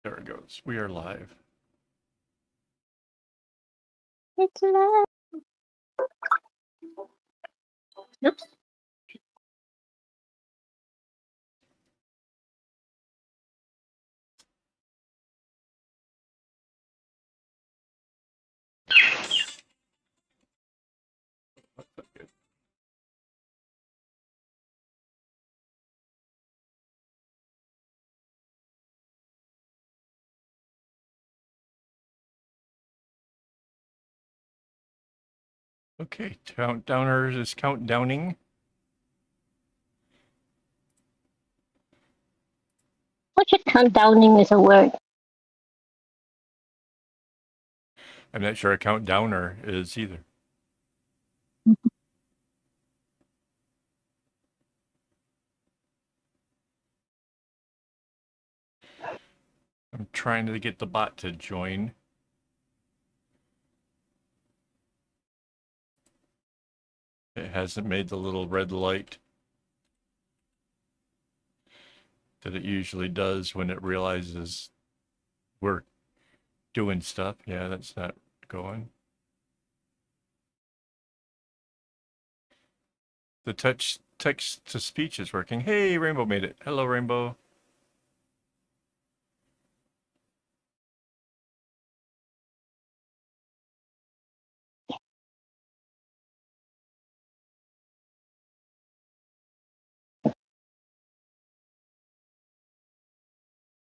There it goes. We are live. It's live. Oops. Okay, countdowners is countdowning. What should countdowning is a word? I'm not sure a countdowner is either. I'm trying to get the bot to join. It hasn't made the little red light that it usually does when it realizes we're doing stuff. Yeah, that's not going. The text to speech is working. Hey, Rainbow made it. Hello, Rainbow.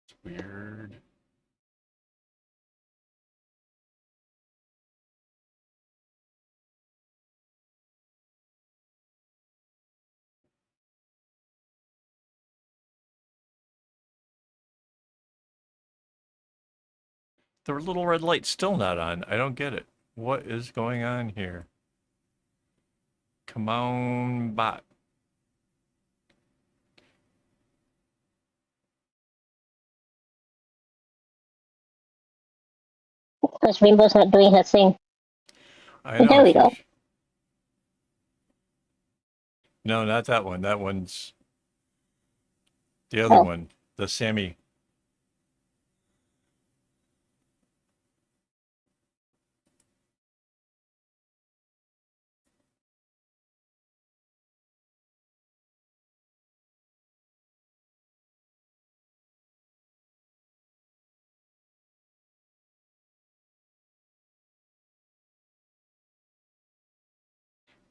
It's weird. The little red light's still not on. I don't get it. What is going on here? Come on, bot. Because Rainbow's not doing her thing. I know. There we go. No, not that one. That one's the other one. The Sammy.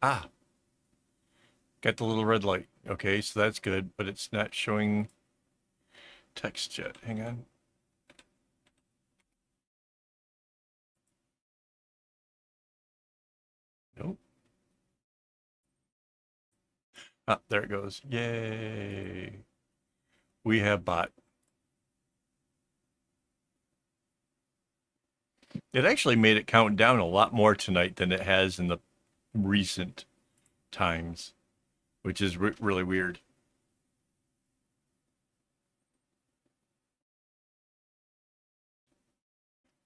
Ah, got the little red light. Okay, so that's good, but it's not showing text yet. Hang on. Nope. Ah, there it goes. Yay. We have bot. It actually made it count down a lot more tonight than it has in the recent times, which is really weird.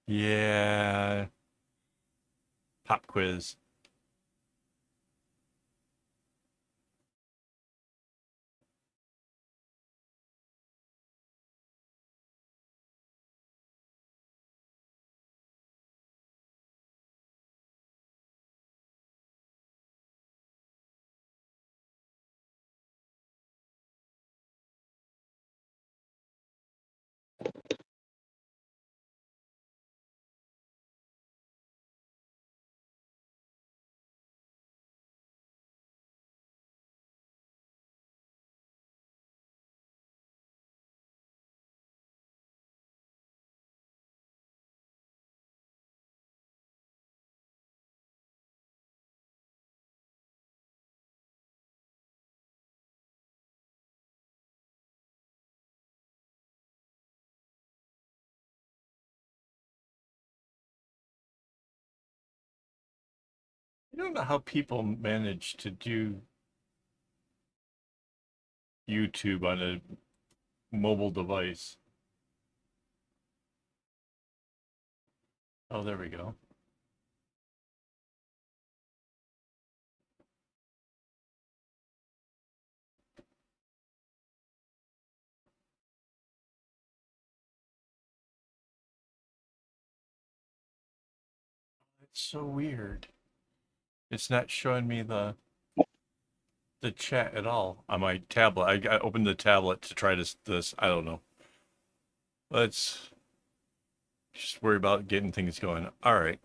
Yeah. Pop quiz. I don't know how people manage to do YouTube on a mobile device. Oh, there we go. so weird. It's not showing me the chat at all on my tablet. I opened the tablet to try this. I don't know. Let's just worry about getting things going. All right.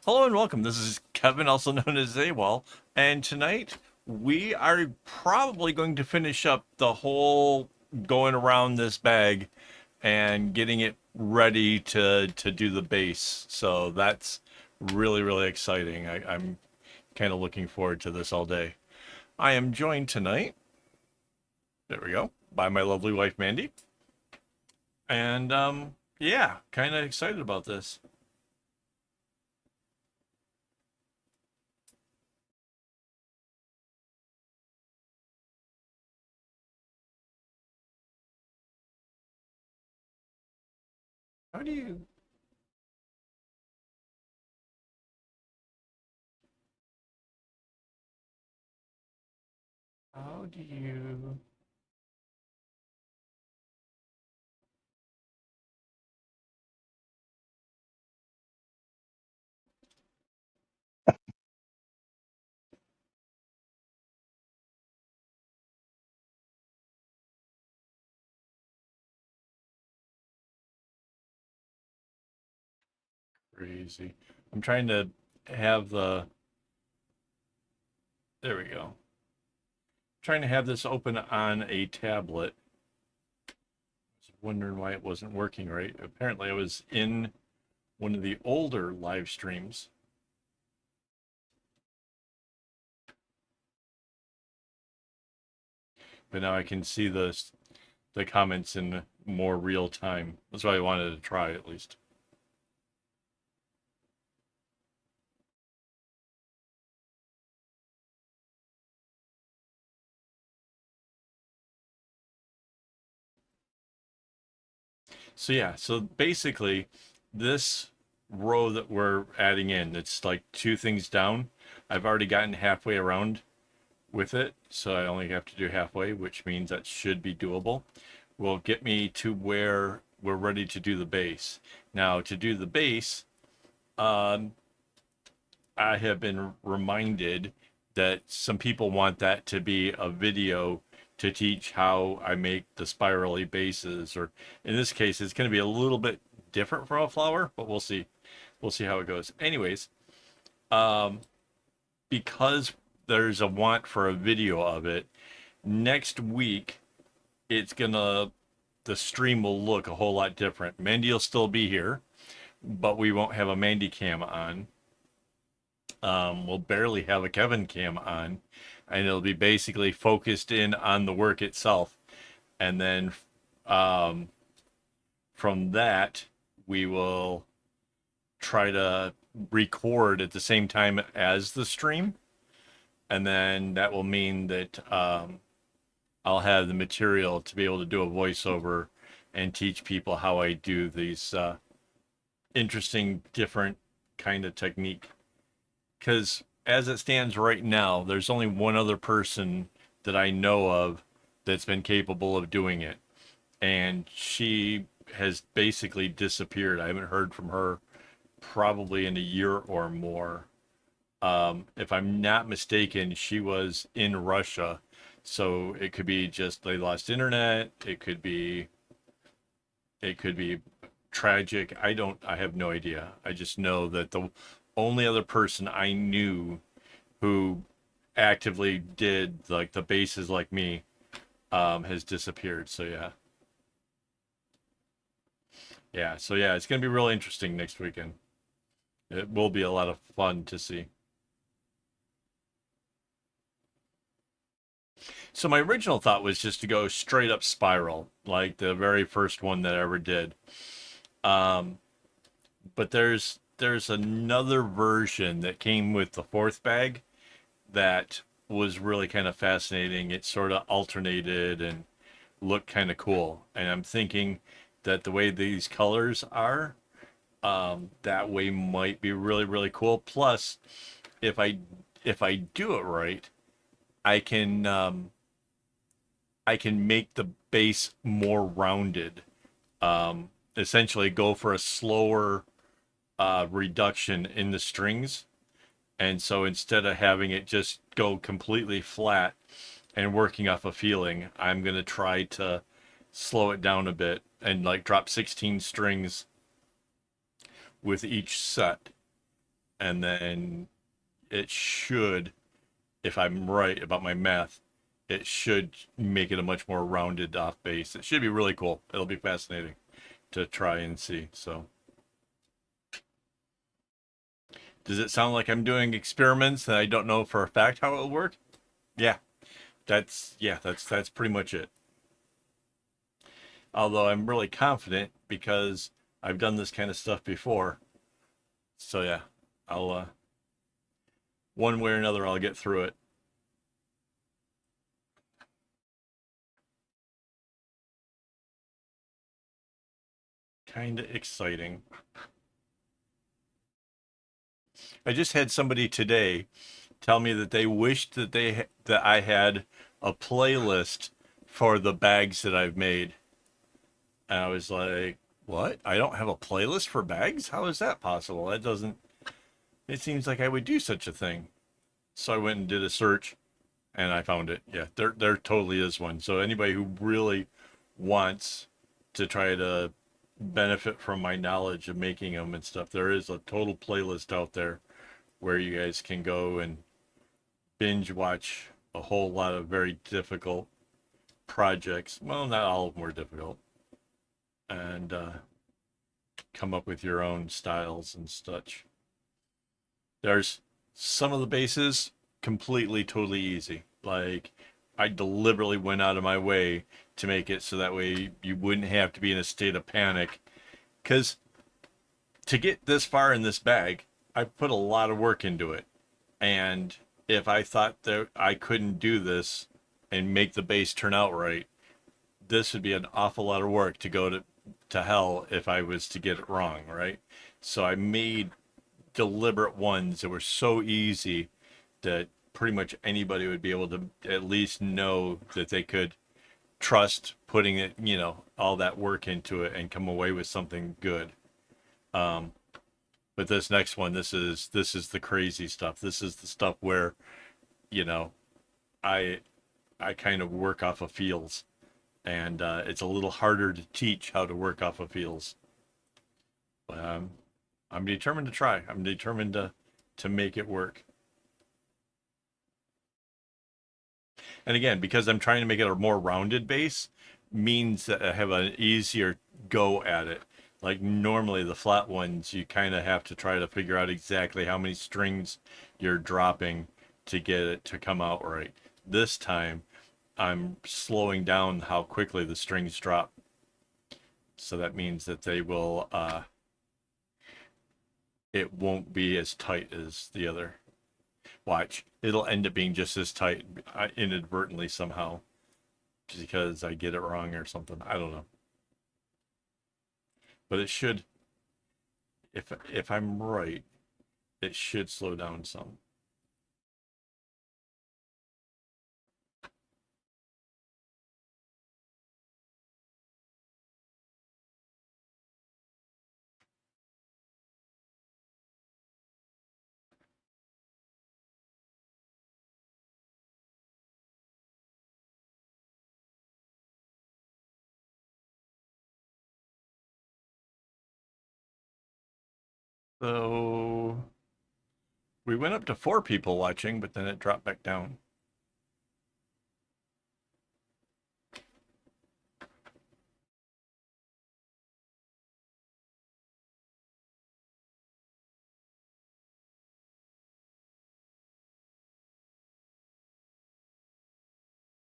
Hello and welcome. This is Kevin, also known as AWOL, and tonight we are probably going to finish up the whole going around this bag and getting it ready to do the base. So that's really exciting. I'm kind of looking forward to this all day. I am joined tonight, there we go, by my lovely wife Mandy. And yeah, kind of excited about this. How do you how do you crazy. I'm trying to have there we go. Trying to have this open on a tablet. I was wondering why it wasn't working right. Apparently I was in one of the older live streams. But now I can see the comments in more real time. That's why I wanted to try at least. So yeah, so basically this row that we're adding in, it's like two things down. I've already gotten halfway around with it, so I only have to do halfway, which means that should be doable. Will get me to where we're ready to do the base. Now to do the base, um, I have been reminded that some people want that to be a video to teach how I make the spirally bases, or in this case, it's going to be a little bit different from a flower, but we'll see. We'll see how it goes. Anyways, um, because there's a want for a video of it, next week it's gonna the stream will look a whole lot different. Mandy will still be here, but we won't have a Mandy cam on. We'll barely have a Kevin cam on, and it'll be basically focused in on the work itself. And then um, from that, we will try to record at the same time as the stream. And then that will mean that I'll have the material to be able to do a voiceover and teach people how I do these interesting, different kind of technique. Because as it stands right now, there's only one other person that I know of that's been capable of doing it. And she has basically disappeared. I haven't heard from her probably in a year or more. If I'm not mistaken, she was in Russia. So it could be just they lost internet. It could be tragic. I have no idea. I just know that the only other person I knew who actively did like the bases like me has disappeared. So yeah. Yeah, so yeah, it's gonna be really interesting next weekend. It will be a lot of fun to see. So my original thought was just to go straight up spiral, like the very first one that I ever did. Um, but there's another version that came with the fourth bag that was really kind of fascinating. It sort of alternated and looked kind of cool. And I'm thinking that the way these colors are, that way might be really cool. Plus, if I do it right, I can I can make the base more rounded. Essentially, go for a slower reduction in the strings. And so instead of having it just go completely flat and working off a feeling, I'm going to try to slow it down a bit and like drop 16 strings with each set. And then it should, if I'm right about my math, it should make it a much more rounded off bass. It should be really cool. It'll be fascinating to try and see. So, does it sound like I'm doing experiments and I don't know for a fact how it'll work? Yeah, that's pretty much it. Although I'm really confident because I've done this kind of stuff before. So yeah, I'll one way or another I'll get through it. Kind of exciting. I just had somebody today tell me that they wished that that I had a playlist for the bags that I've made. And I was like, "What? I don't have a playlist for bags? How is that possible? That doesn't it seems like I would do such a thing." So I went and did a search and I found it. Yeah, there totally is one. So anybody who really wants to try to benefit from my knowledge of making them and stuff, there is a total playlist out there where you guys can go and binge watch a whole lot of very difficult projects. Well, not all of them were difficult, and come up with your own styles and such. There's some of the bases completely, totally easy. Like, I deliberately went out of my way to make it so that way you wouldn't have to be in a state of panic. Because to get this far in this bag, I put a lot of work into it. And if I thought that I couldn't do this and make the base turn out right, this would be an awful lot of work to go to hell if I was to get it wrong, right? So I made deliberate ones that were so easy that pretty much anybody would be able to at least know that they could trust putting it, all that work into it and come away with something good. Um, but this next one, this is the crazy stuff. This is the stuff where, you know, I I kind of work off of feels, and it's a little harder to teach how to work off of feels. But I'm determined to try. I'm determined to make it work. And again, because I'm trying to make it a more rounded base, means that I have an easier go at it. Like normally the flat ones, you kind of have to try to figure out exactly how many strings you're dropping to get it to come out right. This time, I'm slowing down how quickly the strings drop. So that means that it won't be as tight as the other. Watch, it'll end up being just as tight inadvertently somehow because I get it wrong or something. I don't know. But it should, if I'm right, it should slow down some. So we went up to 4 people watching, but then it dropped back down.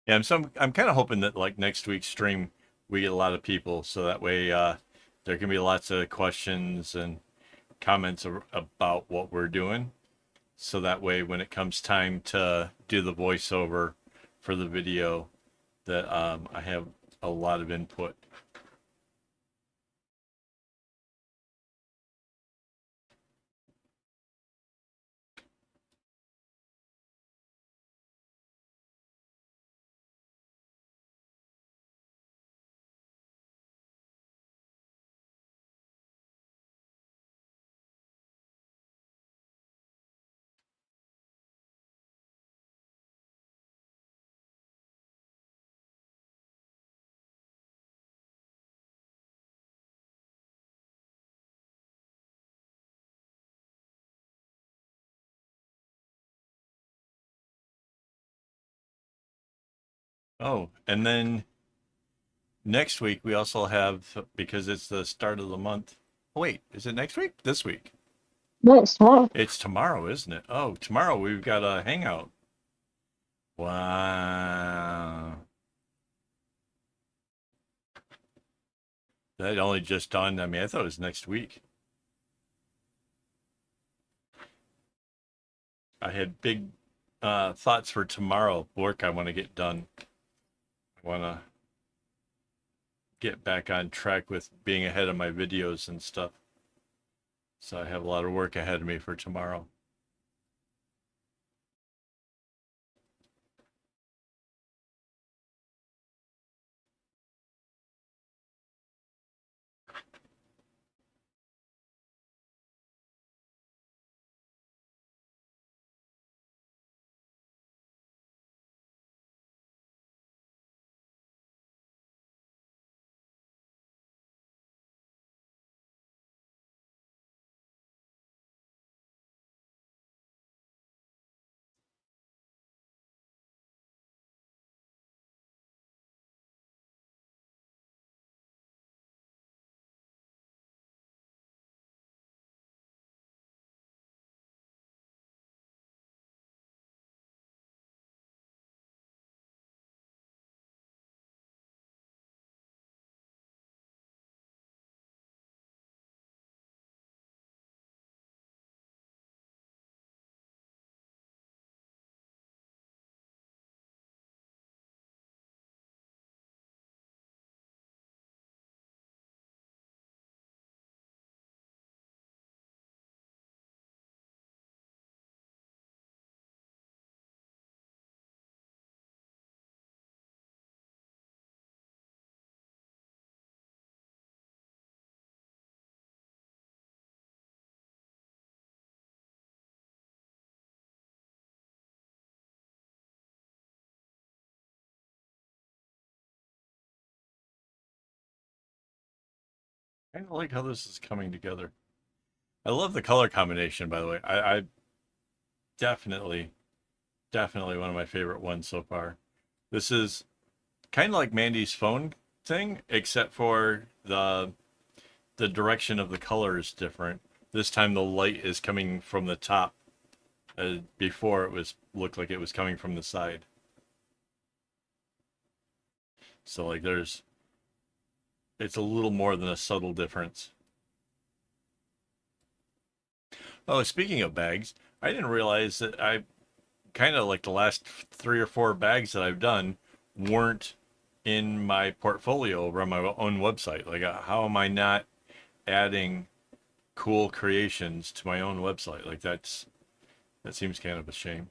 Yeah, I'm kind of hoping that like next week's stream we get a lot of people, so that way there can be lots of questions and comments about what we're doing. So that way when it comes time to do the voiceover for the video, that I have a lot of input. Oh, and then next week we also have, because it's the start of the month. Oh, wait, is it next week? This week? No, it's tomorrow. It's tomorrow, isn't it? Oh, tomorrow we've got a hangout. Wow. That only just dawned on me. I thought it was next week. I had big thoughts for tomorrow. Work I want to get done. I want to get back on track with being ahead of my videos and stuff. So I have a lot of work ahead of me for tomorrow. I kind of like how this is coming together. I love the color combination, by the way. I definitely, definitely one of my favorite ones so far. This is kind of like Mandy's phone thing, except for the direction of the color is different. This time the light is coming from the top. Before it was looked like it was coming from the side. So like it's a little more than a subtle difference. Oh, speaking of bags, I didn't realize that I kind of like the last 3 or 4 bags that I've done weren't in my portfolio over on my own website. Like, how am I not adding cool creations to my own website? Like, that seems kind of a shame.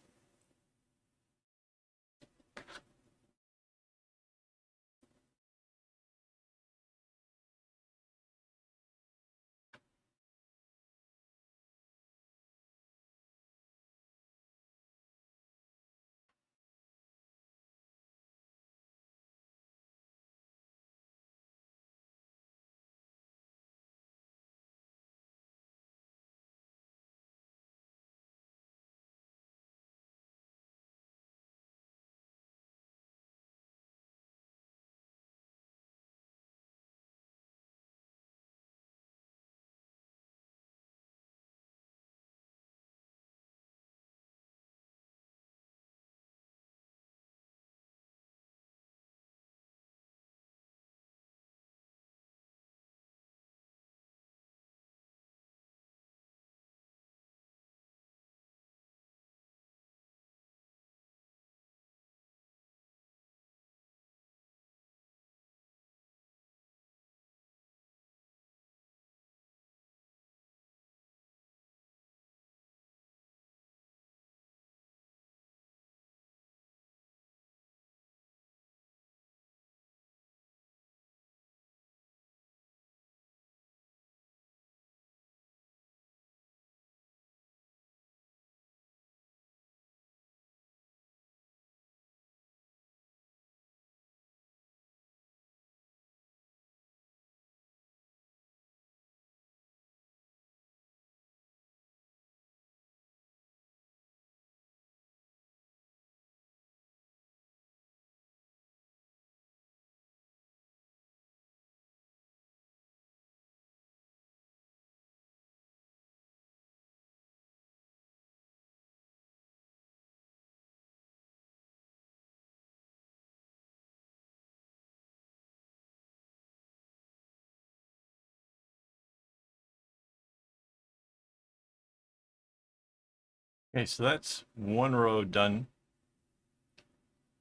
Okay, so that's one row done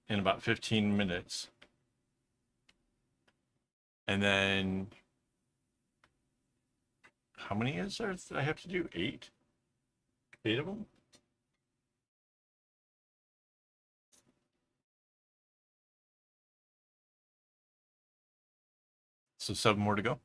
in about 15 minutes. And then how many is there that I have to do? Eight? Eight of them? So seven more to go.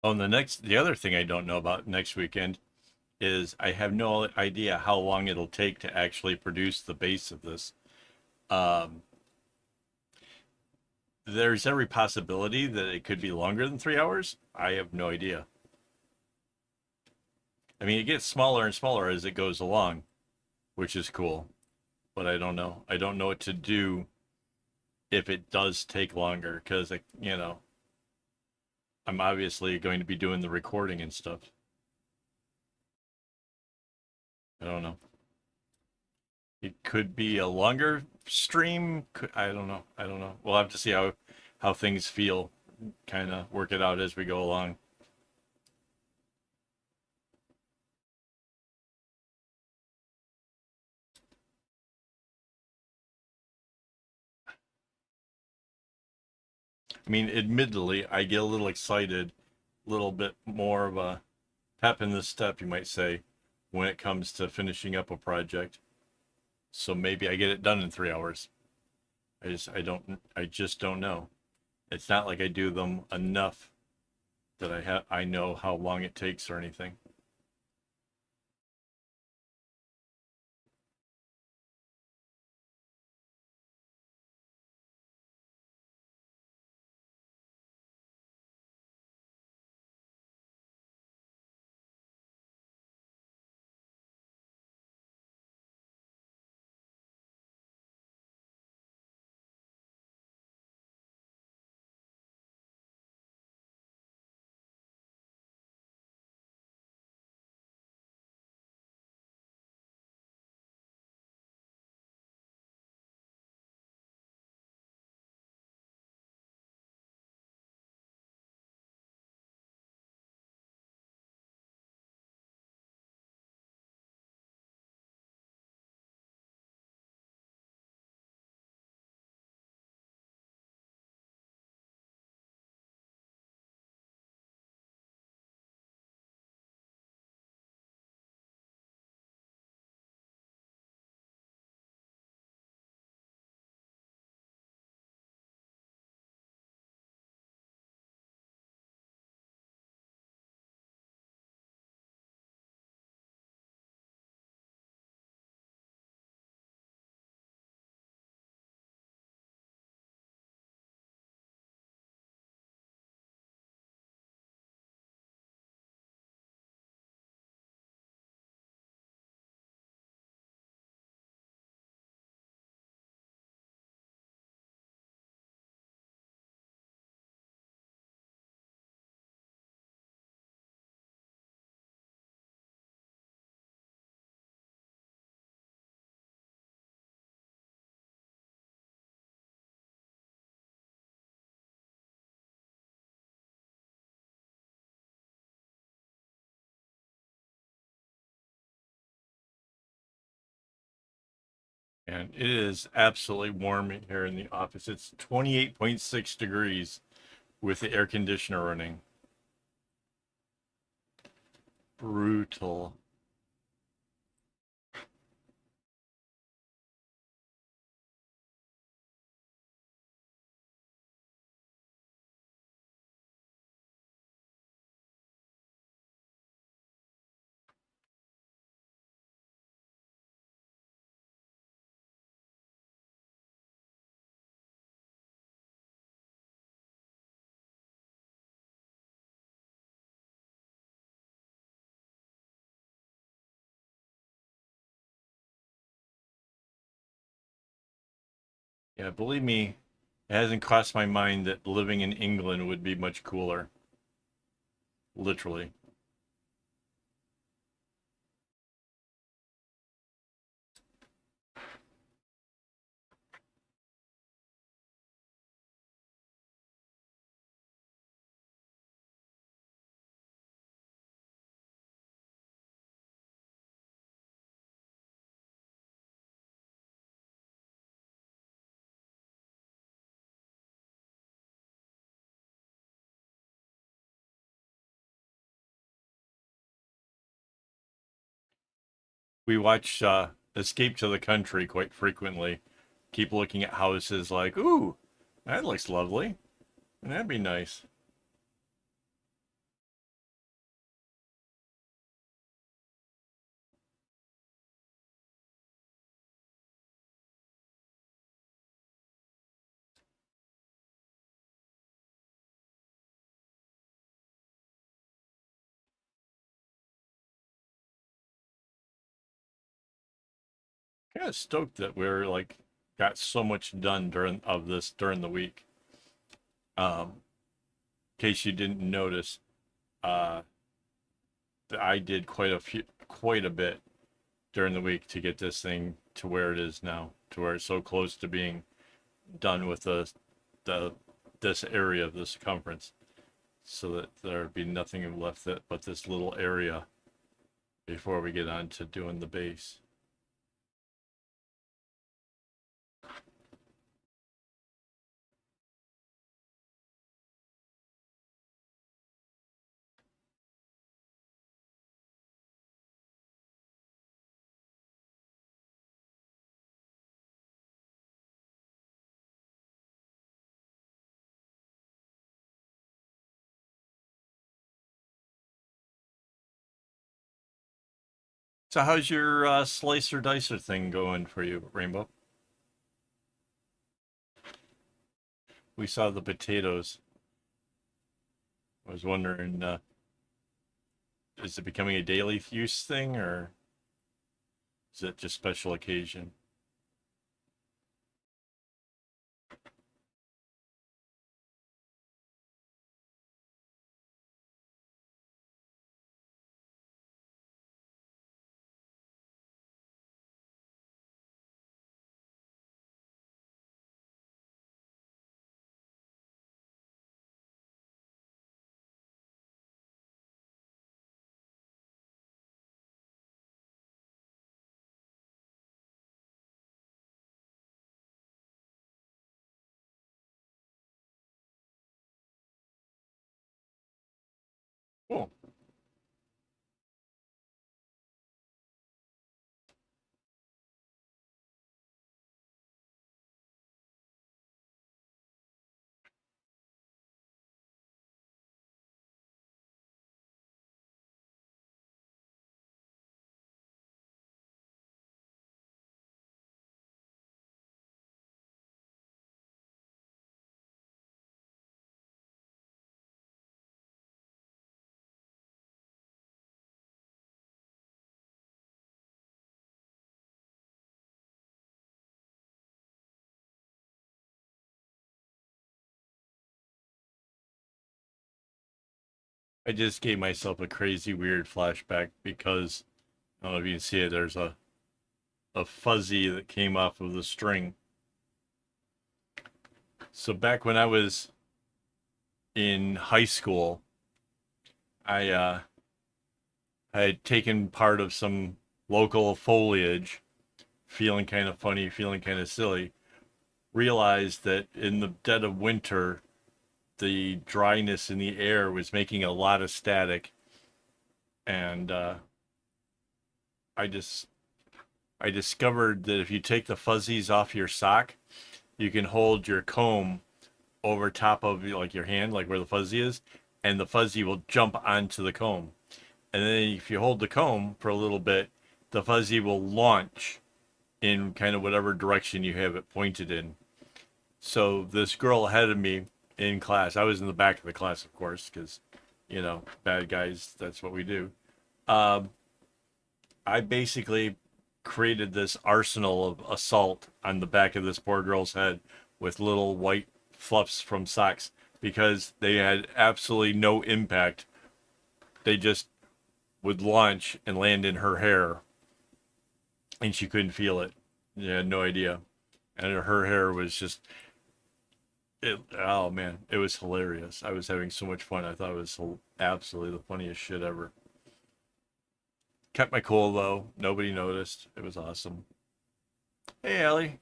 Oh, and the other thing I don't know about next weekend is I have no idea how long it'll take to actually produce the base of this. Um, there's every possibility that it could be longer than 3 hours. I have no idea. I mean, it gets smaller and smaller as it goes along, which is cool, but I don't know. I don't know what to do if it does take longer because, I'm obviously going to be doing the recording and stuff. I don't know. It could be a longer stream. I don't know. I don't know. We'll have to see how things feel. Kind of work it out as we go along. I mean, admittedly, I get a little excited, a little bit more of a pep in the step, you might say, when it comes to finishing up a project. So maybe I get it done in 3 hours. I just don't know. It's not like I do them enough that I know how long it takes or anything. And it is absolutely warm here in the office. It's 28.6 degrees with the air conditioner running. Brutal. Yeah, believe me, it hasn't crossed my mind that living in England would be much cooler. Literally. We watch Escape to the Country quite frequently. Keep looking at houses like, ooh, that looks lovely. That'd be nice. Kind of stoked that we're like got so much done during the week. In case you didn't notice, uh, I did quite a bit during the week to get this thing to where it is now, to where it's so close to being done with the this area of the circumference, so that there'd be nothing left but this little area before we get on to doing the base. So how's your slicer dicer thing going for you, Rainbow? We saw the potatoes. I was wondering, is it becoming a daily use thing, or is it just special occasion? Cool. I just gave myself a crazy weird flashback because I don't know if you can see it. There's a fuzzy that came off of the string. So back when I was in high school, I I had taken part of some local foliage, feeling kind of funny, feeling kind of silly. Realized that in the dead of winter, the dryness in the air was making a lot of static, and I just I discovered that if you take the fuzzies off your sock, you can hold your comb over top of like your hand, like where the fuzzy is, and the fuzzy will jump onto the comb. And then if you hold the comb for a little bit, the fuzzy will launch in kind of whatever direction you have it pointed in. So this girl ahead of me in class, I was in the back of the class, of course, because, bad guys, that's what we do. Um, I basically created this arsenal of assault on the back of this poor girl's head with little white fluffs from socks because they had absolutely no impact. They just would launch and land in her hair, and she couldn't feel it. She had no idea. And her hair was just it. Oh man, it was hilarious. I was having so much fun. I thought it was absolutely the funniest shit ever. Kept my cool though. Nobody noticed. It was awesome. Hey, Allie.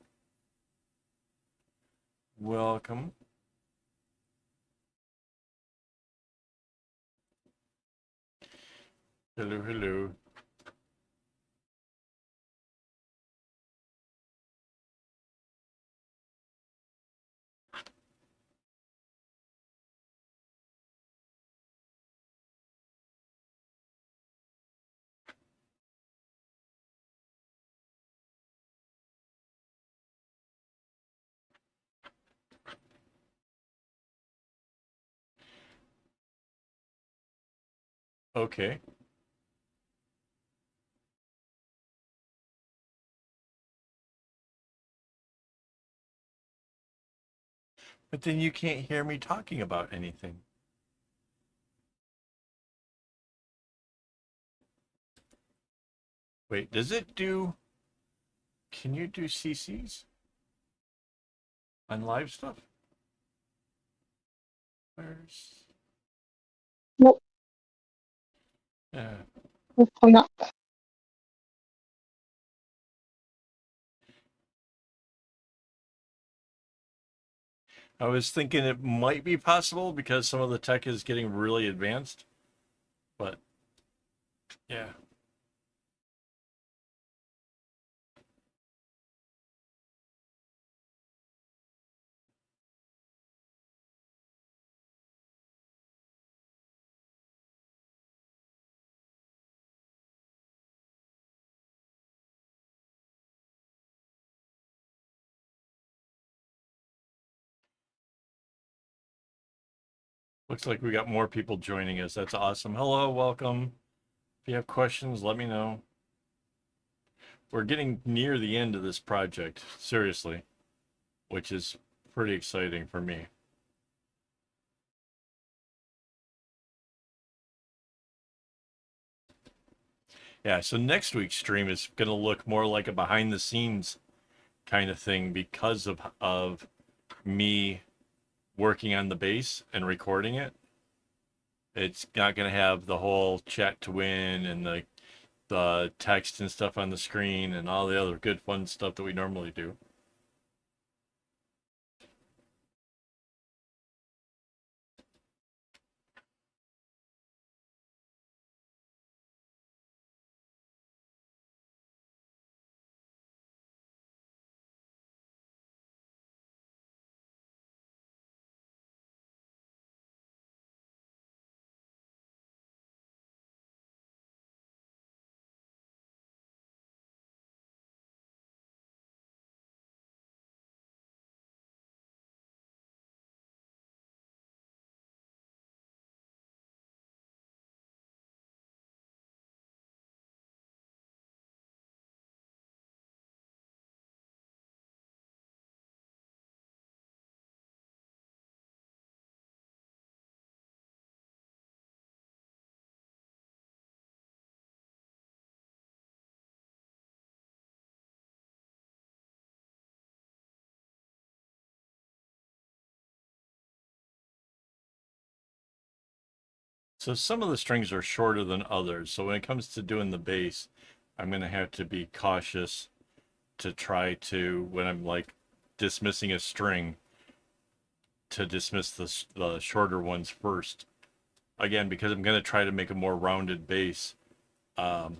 Welcome. Hello, hello. Okay. But then you can't hear me talking about anything. Wait, does it do. Can you do CCs on live stuff? Where's. Nope, Yeah. I'm not. I was thinking it might be possible because some of the tech is getting really advanced. But yeah. Looks like we got more people joining us. That's awesome. Hello, welcome. If you have questions, let me know. We're getting near the end of this project, seriously, which is pretty exciting for me. Yeah, so next week's stream is going to look more like a behind the scenes kind of thing because of me working on the bass and recording it. It's not going to have the whole chat to win and the text and stuff on the screen and all the other good fun stuff that we normally do. So some of the strings are shorter than others. So when it comes to doing the bass, I'm going to have to be cautious to try to, when I'm like dismissing a string, to dismiss the shorter ones first. Again, because I'm going to try to make a more rounded bass, um,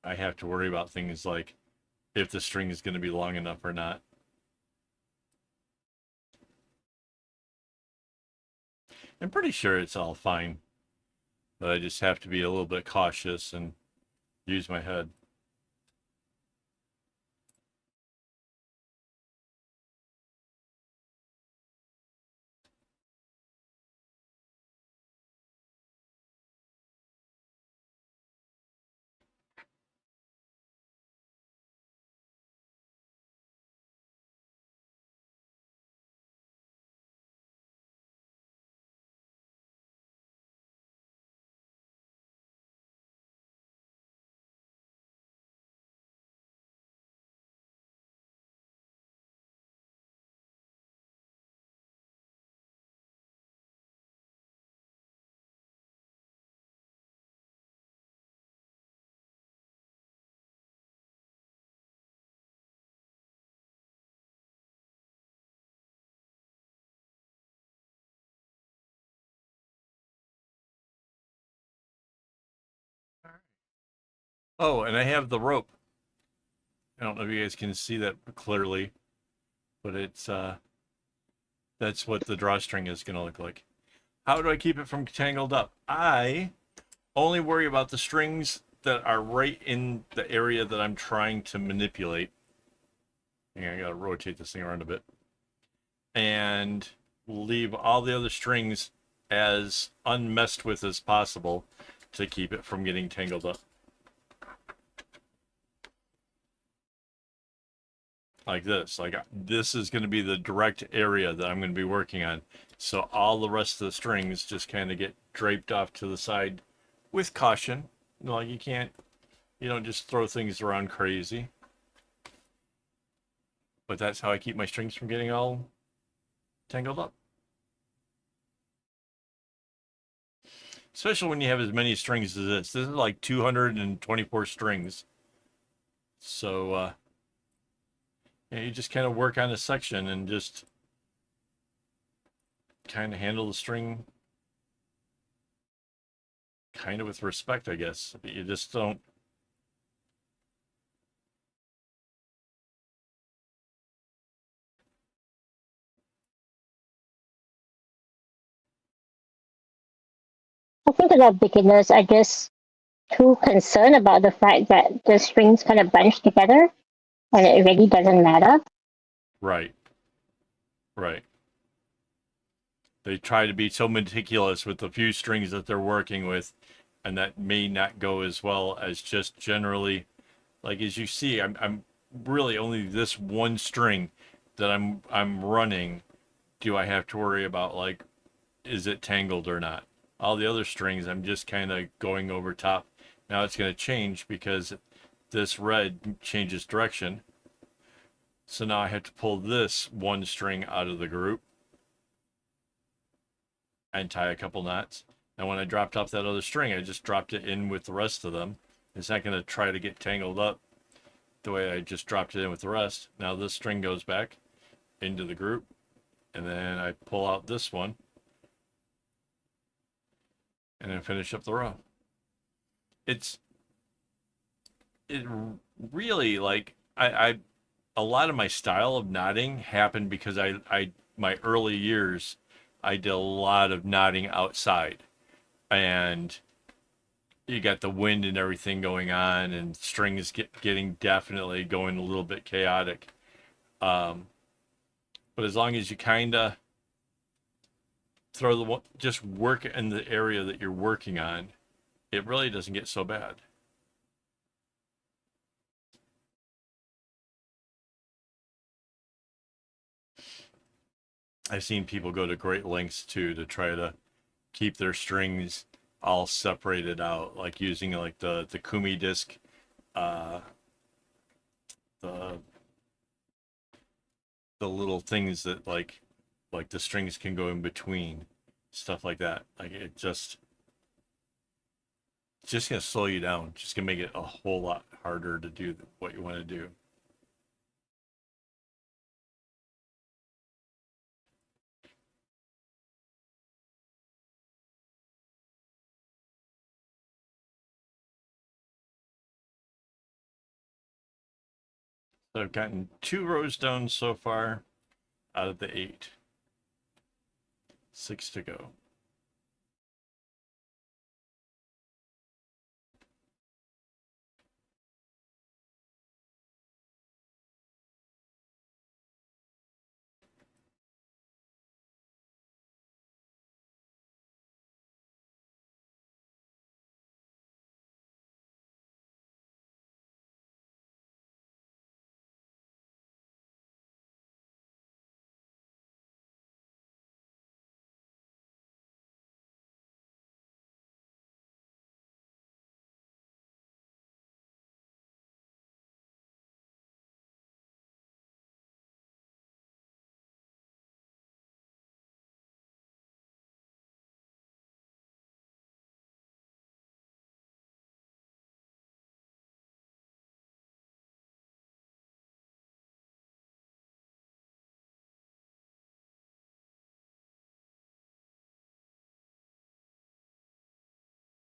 I have to worry about things like if the string is going to be long enough or not. I'm pretty sure it's all fine, but I just have to be a little bit cautious and use my head. Oh, and I have the rope. I don't know if you guys can see that clearly, but it's that's what the drawstring is going to look like. How do I keep it from tangled up? I only worry about the strings that are right in the area that I'm trying to manipulate. I gotta rotate this thing around a bit. And leave all the other strings as unmessed with as possible to keep it from getting tangled up. Like this. Like this is going to be the direct area that I'm going to be working on. So all the rest of the strings just kind of get draped off to the side with caution. Like you don't just throw things around crazy. But that's how I keep my strings from getting all tangled up. Especially when you have as many strings as this. This is like 224 strings. So, you just kind of work on a section and just kind of handle the string kind of with respect, I guess. You just don't. I think a lot of beginners are just too concerned about the fact that the strings kind of bunch together and it really doesn't matter. Right, right. They try to be so meticulous with the few strings that they're working with, and that may not go as well as just generally. Like as you see, I'm really only this one string that I'm running. Do I have to worry about like is it tangled or not? All the other strings, I'm just kind of going over top. Now it's going to change because this red changes direction. So now I have to pull this one string out of the group and tie a couple knots. And when I dropped off that other string, I just dropped it in with the rest of them. It's not going to try to get tangled up the way I just dropped it in with the rest. Now this string goes back into the group, and then I pull out this one and then finish up the row. It's it really like I a lot of my style of knotting happened because I my early years I did a lot of knotting outside, and you got the wind and everything going on and strings getting definitely going a little bit chaotic. um but as long as you kind of throw the just work in the area that you're working on, it really doesn't get so bad. I've seen people go to great lengths too to try to keep their strings all separated out, like using like the kumi disc, uh, the the little things that like the strings can go in between, stuff like that. Like it's just gonna slow you down. Just gonna make it a whole lot harder to do what you want to do. So I've gotten 2 rows done so far out of the 8. 6 to go.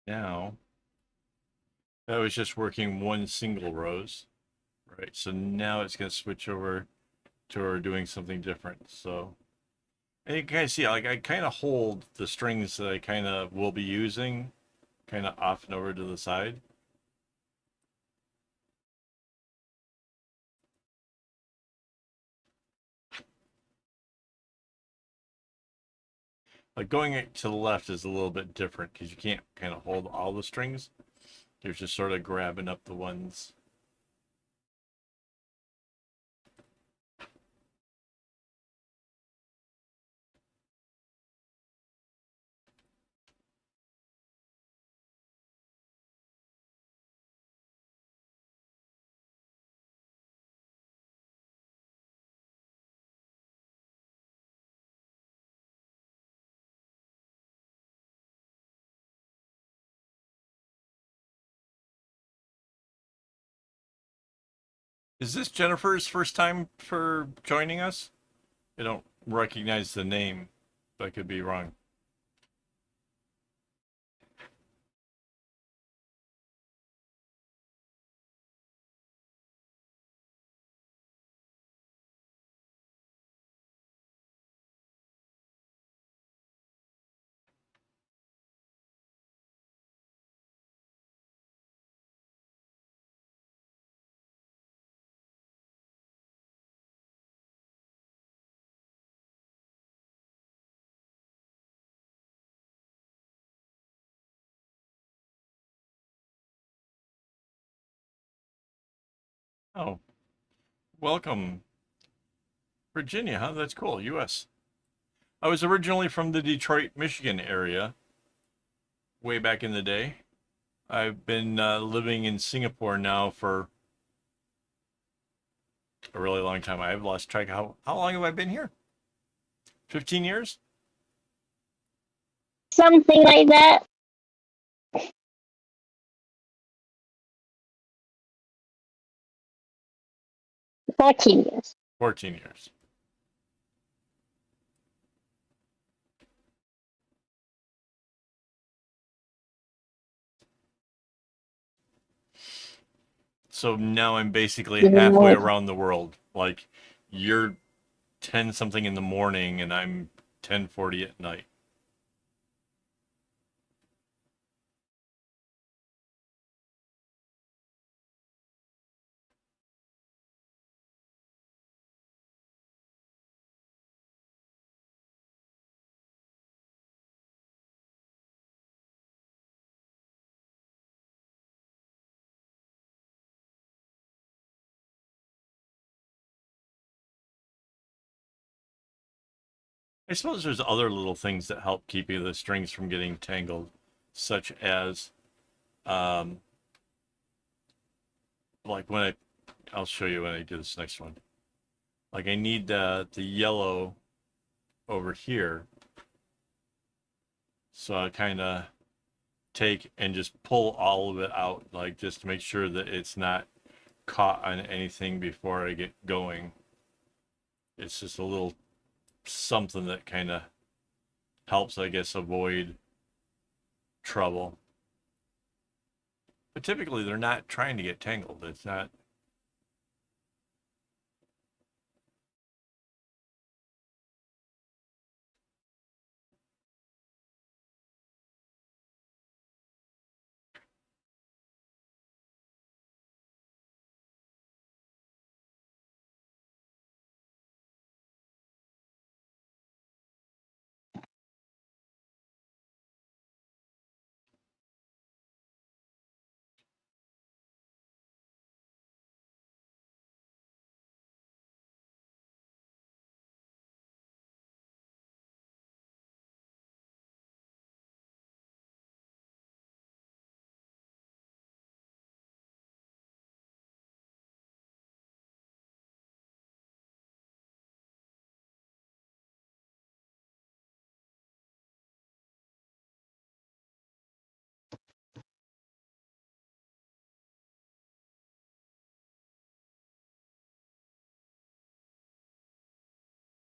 Now, That was just working one single rose, right? So now it's going to switch over to her doing something different. So, and you can kind of see, like, I kind of hold the strings that I kind of will be using kind of off and over to the side. Like going to the left is a little bit different because you can't kind of hold all the strings. You're just sort of grabbing up the ones. Is this Jennifer's first time for joining us? I don't recognize the name, but I could be wrong. Oh, welcome, Virginia, huh? That's cool. U.S. I was originally from the Detroit, Michigan area way back in the day. I've been living in Singapore now for a really long time. I've lost track of how long have I been here? 15 years? Something like that. 14 years. 14 years. So now I'm basically Even halfway more. around the world. Like you're 10 something in the morning and I'm 10:40 at night. I suppose there's other little things that help keep you the strings from getting tangled, such as um like when I'll show you when I do this next one. Like I need the yellow over here. So I kind of take and just pull all of it out, like just to make sure that it's not caught on anything before I get going. It's just a little something that kind of helps, I guess, avoid trouble. But typically, they're not trying to get tangled. It's not.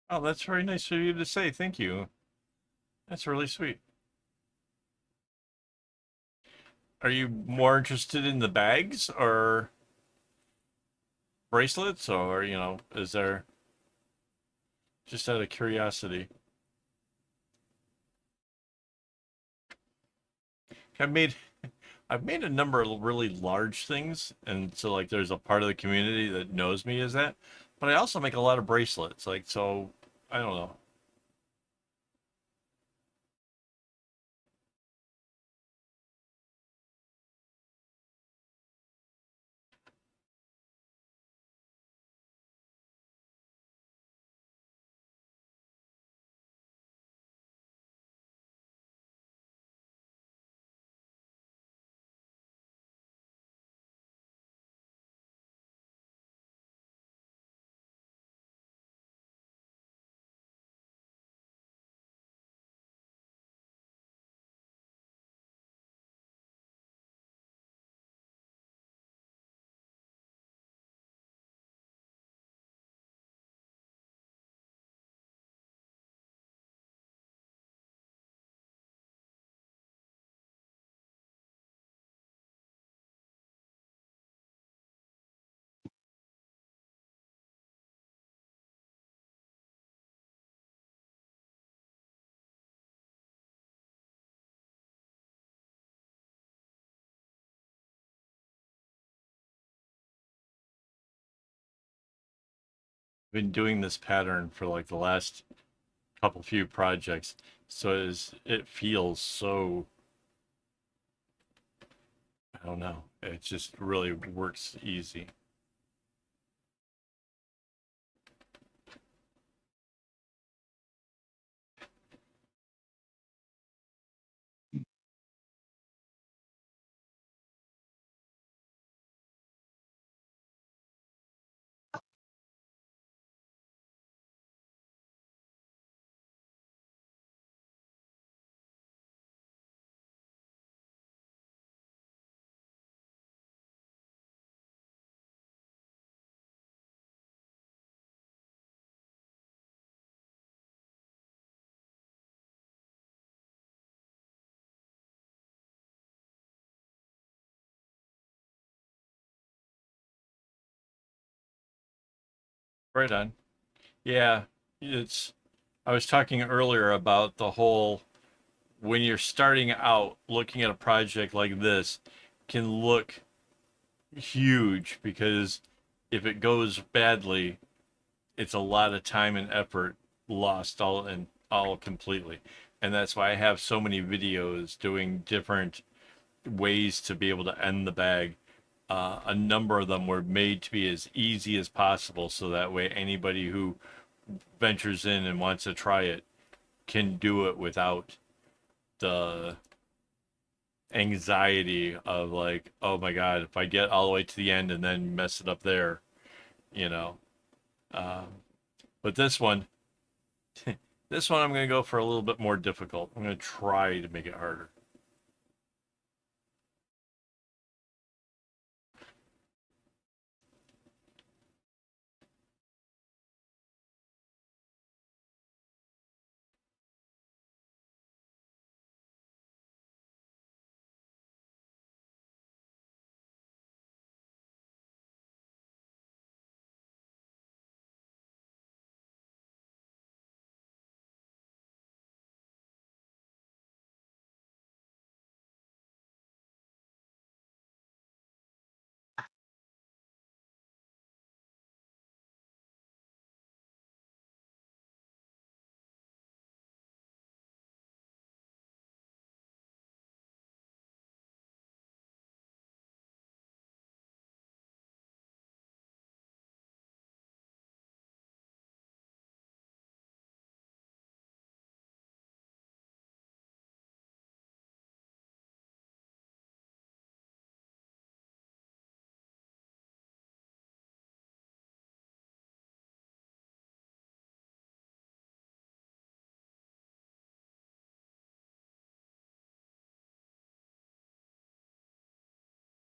Oh, that's very nice of you to say. Thank you. That's really sweet. Are you more interested in the bags or bracelets, or is there just out of curiosity? I've made I've made a number of really large things, and so like there's a part of the community that knows me as that. But I also make a lot of bracelets, like so. I don't know. Been doing this pattern for like the last couple few projects, so it feels so. I don't know. It just really works easy. Right on. Yeah, it's. I was talking earlier about the whole when you're starting out looking at a project like this can look huge because if it goes badly, it's a lot of time and effort lost all completely. And that's why I have so many videos doing different ways to be able to end the bag. A number of them were made to be as easy as possible so that way anybody who ventures in and wants to try it can do it without the anxiety of like, oh my god, if I get all the way to the end and then mess it up there, you know. Um, but this one I'm gonna go for a little bit more difficult. I'm gonna try to make it harder.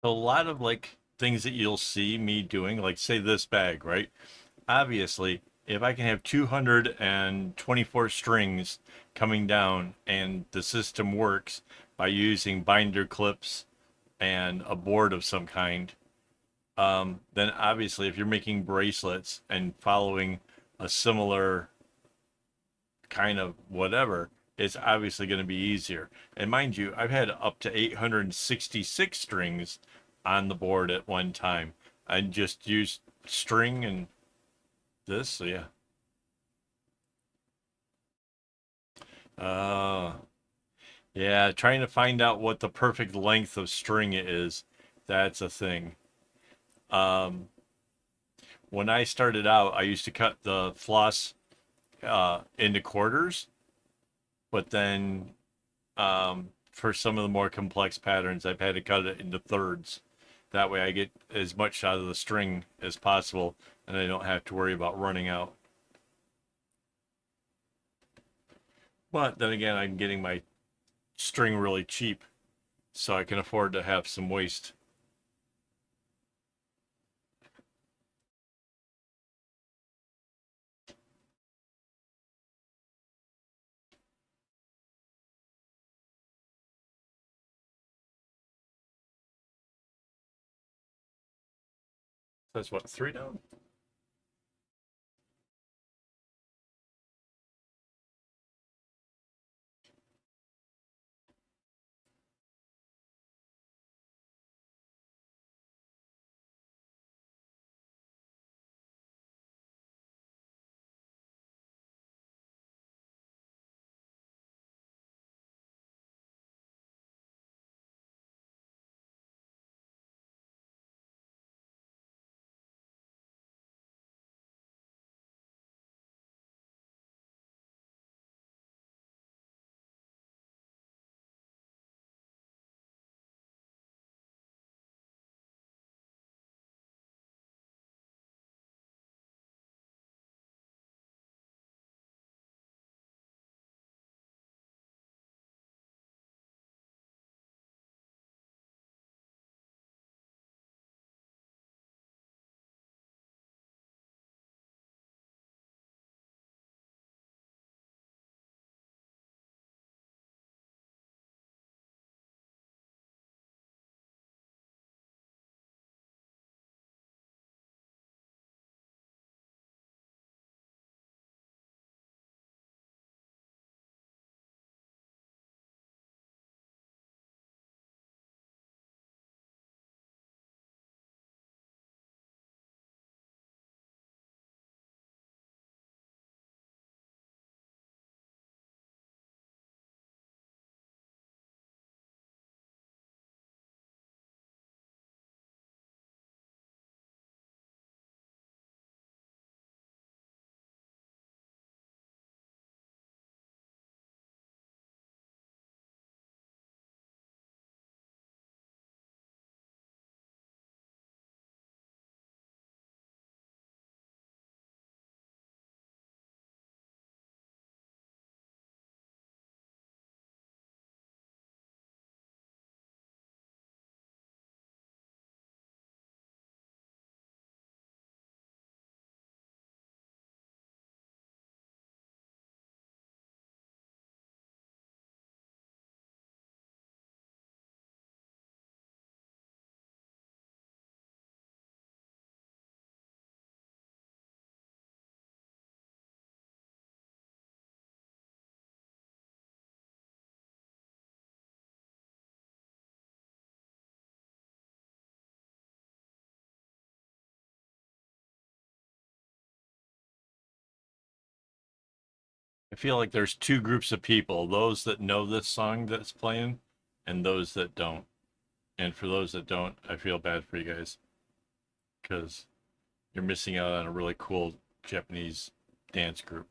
A lot of like things that you'll see me doing, like say this bag, right? Obviously, if I can have 224 strings coming down and the system works by using binder clips and a board of some kind, then obviously if you're making bracelets and following a similar kind of whatever, it's obviously going to be easier. And mind you, I've had up to 866 strings on the board at one time. I just used string and this, so yeah. Uh, yeah, trying to find out what the perfect length of string is, that's a thing. Um, when I started out, I used to cut the floss into quarters, but then for some of the more complex patterns, I've had to cut it into thirds. That way I get as much out of the string as possible and I don't have to worry about running out. But then again, I'm getting my string really cheap, so I can afford to have some waste. That's what, three down? I feel like there's two groups of people, those that know this song that's playing and those that don't. And for those that don't, I feel bad for you guys because you're missing out on a really cool Japanese dance group.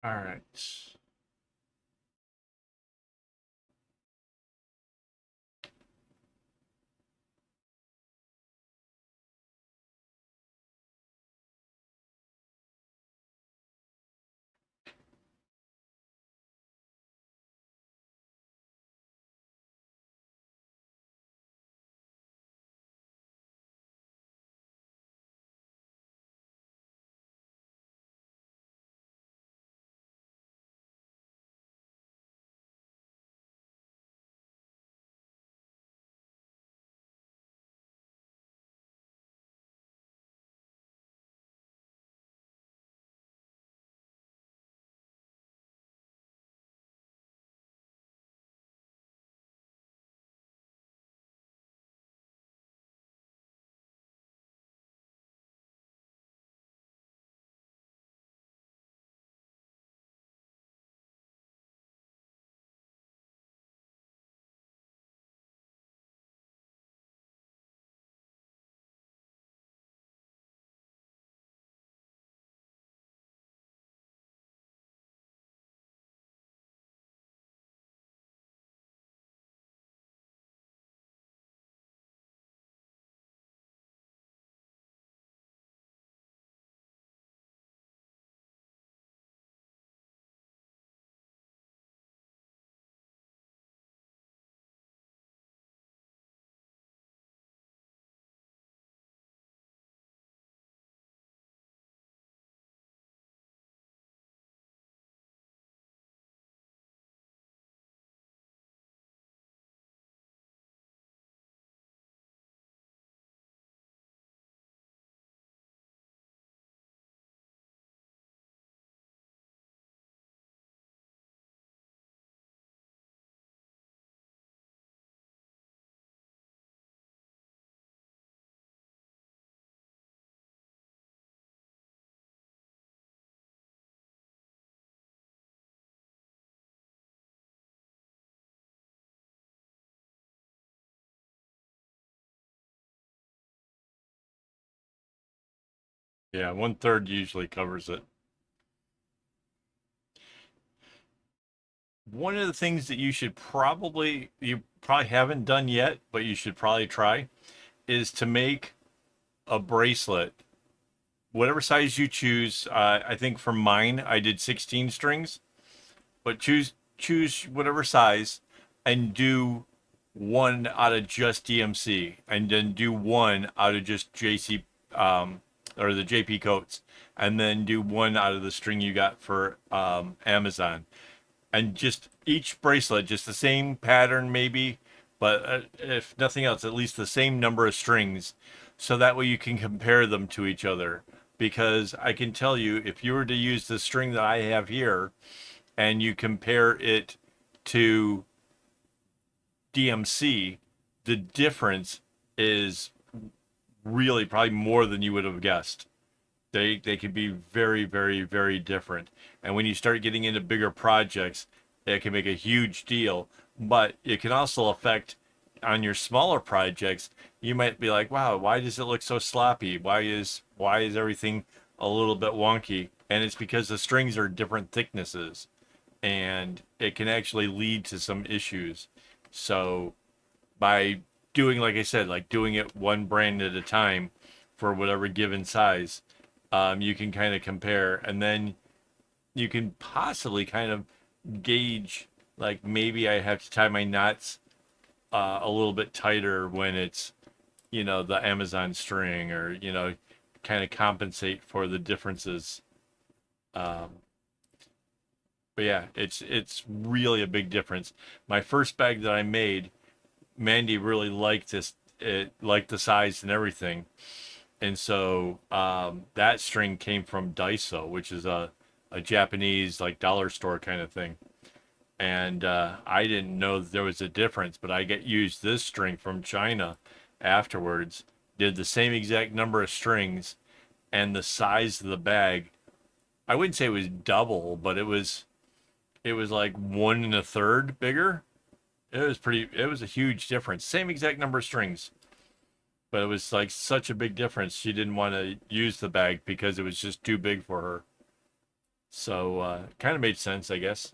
All right. Yeah, 1/3 usually covers it. One of the things that you probably haven't done yet, but you should probably try is to make a bracelet, whatever size you choose. I think for mine, I did 16 strings, but choose whatever size and do one out of just DMC, and then do one out of just JC, or the JP coats, and then do one out of the string you got for Amazon, and just each bracelet, just the same pattern maybe, but if nothing else, at least the same number of strings, so that way you can compare them to each other. Because I can tell you, if you were to use the string that I have here and you compare it to DMC, the difference is really probably more than you would have guessed. They can be very, very, very different. And when you start getting into bigger projects, it can make a huge deal. But it can also affect on your smaller projects. You might be like, wow, why does it look so sloppy? Why is everything a little bit wonky? And it's because the strings are different thicknesses, and it can actually lead to some issues. So by doing, like I said, like doing it one brand at a time for whatever given size, you can kind of compare, and then you can possibly kind of gauge, like maybe I have to tie my knots a little bit tighter when it's, the Amazon string, or kind of compensate for the differences. Um, but yeah, it's really a big difference. My first bag that I made, Mandy really liked this, it liked the size and everything. And so that string came from Daiso, which is a Japanese like dollar store kind of thing. And I didn't know that there was a difference, but I get used this string from China afterwards. Did the same exact number of strings, and the size of the bag, I wouldn't say it was double, but it was like 1 1/3 bigger. It was a huge difference. Same exact number of strings, but it was like such a big difference. She didn't want to use the bag because it was just too big for her. So kind of made sense, I guess.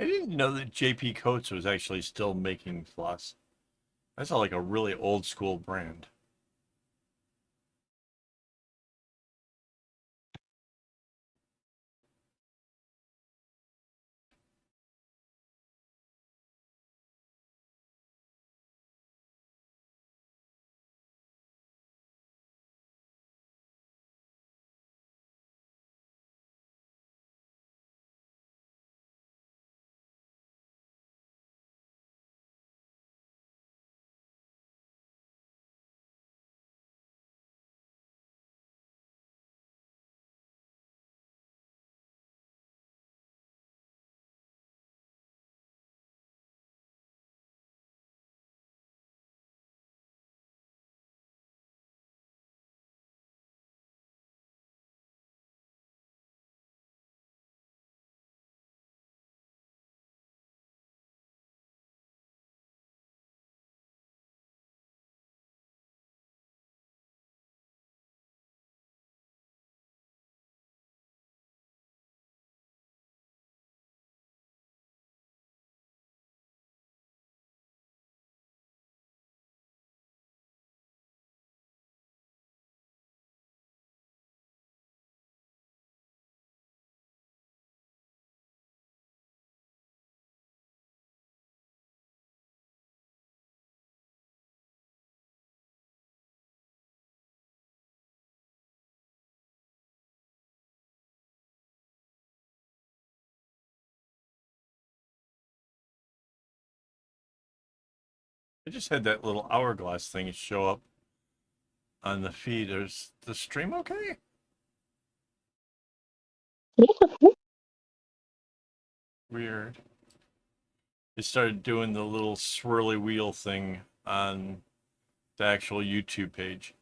I didn't know that JP Coates was actually still making floss. That's like a really old school brand. I just had that little hourglass thing show up on the feed. Is the stream okay? Yes, Weird. It started doing the little swirly wheel thing on the actual YouTube page.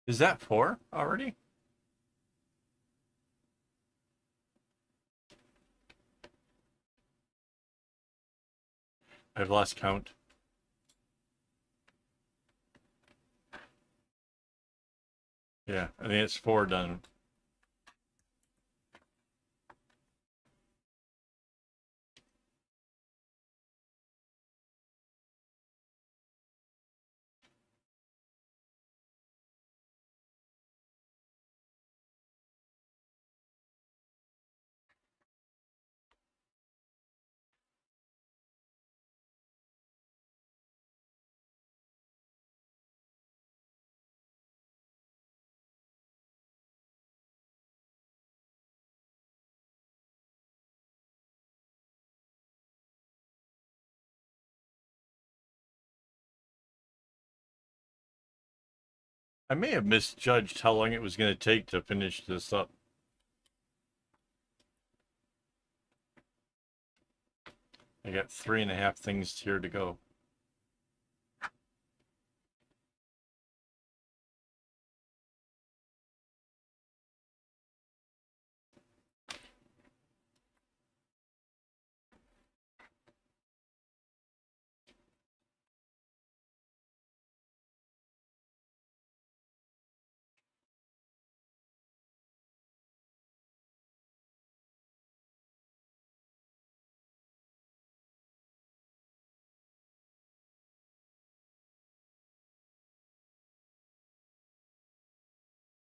Is that 4 already? I've lost count. Yeah, I think it's 4 done. I may have misjudged how long it was going to take to finish this up. I got 3.5 things here to go.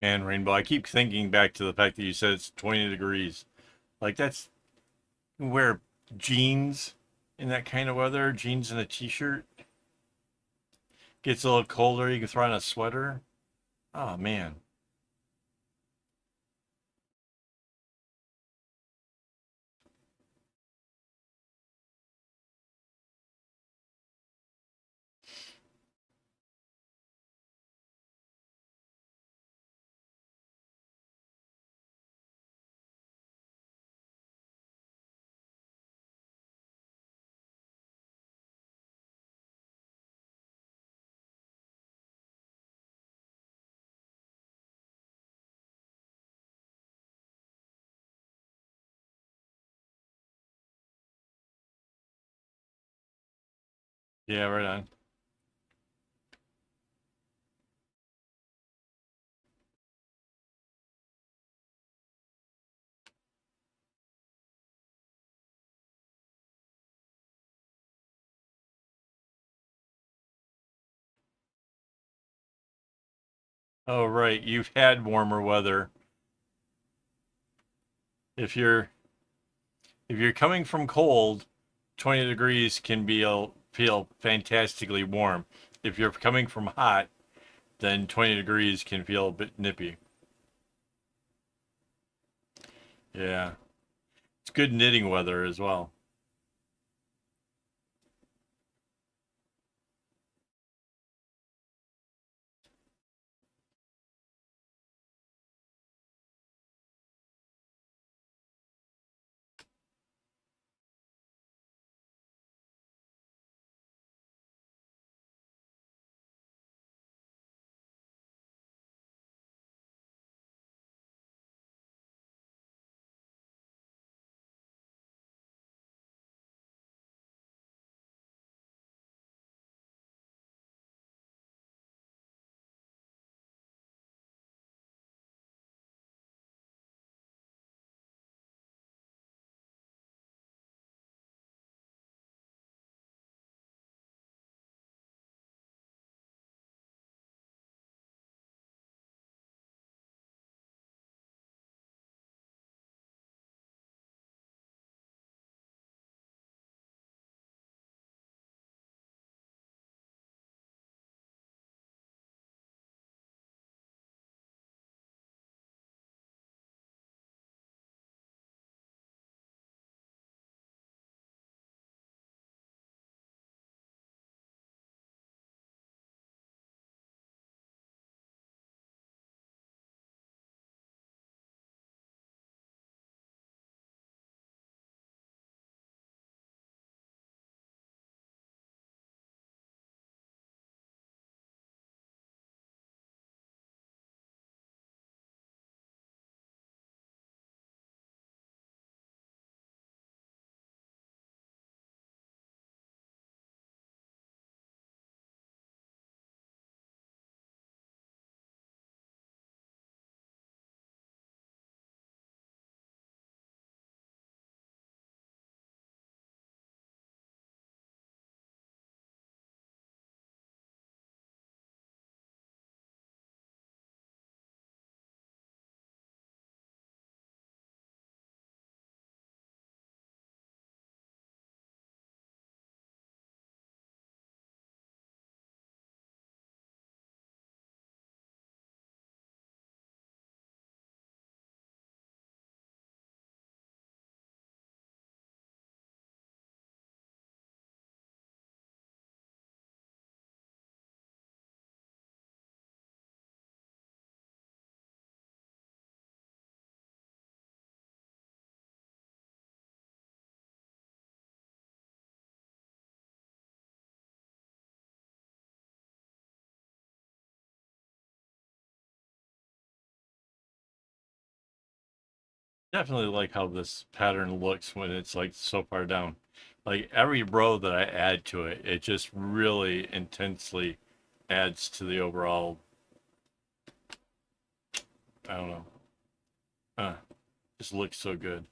And Rainbow, I keep thinking back to the fact that you said it's 20 degrees. Like that's you can wear jeans in that kind of weather, jeans and a t-shirt. Gets a little colder, you can throw on a sweater. Oh man. Yeah, right on. Oh right, you've had warmer weather. If you're if you're coming from cold, 20 degrees can feel fantastically warm. If you're coming from hot, then 20 degrees can feel a bit nippy. Yeah. It's good knitting weather as well. Definitely like how this pattern looks when it's like so far down. Like every row that I add to it, it just really intensely adds to the overall, I don't know, uh, just looks so good.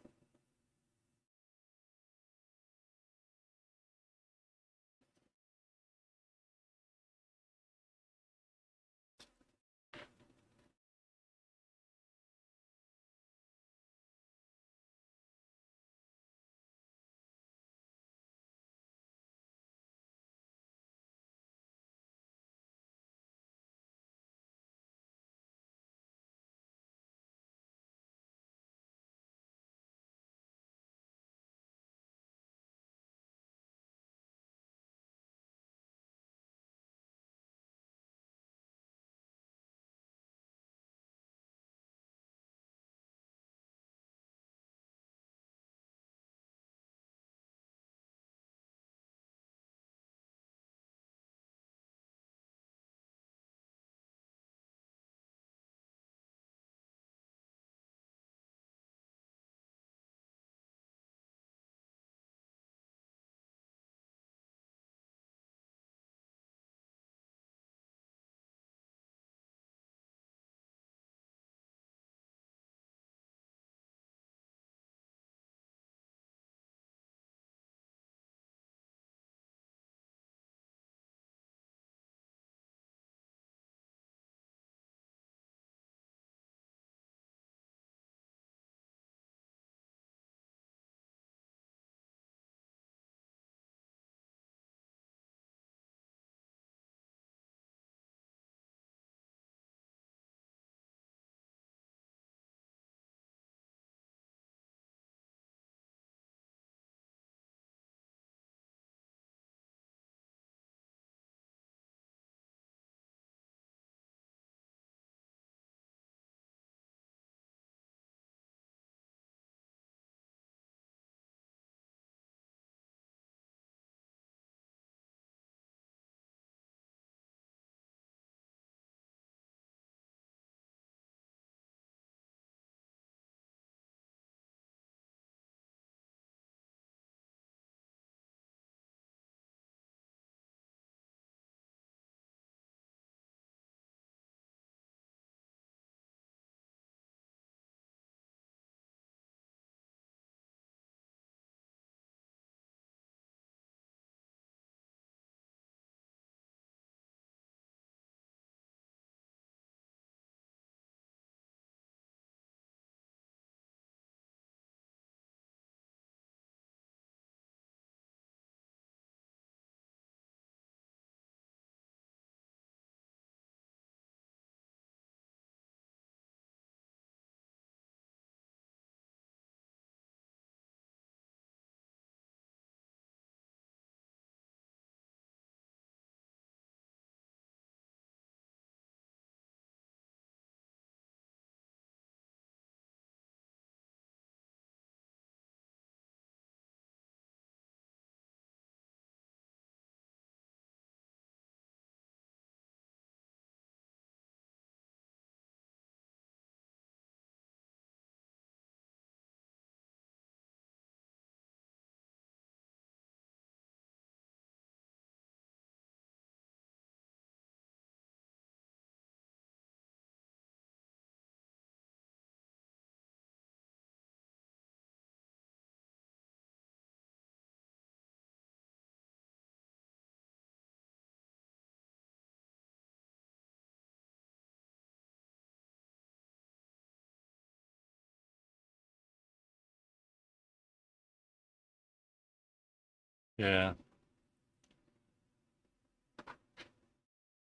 Yeah,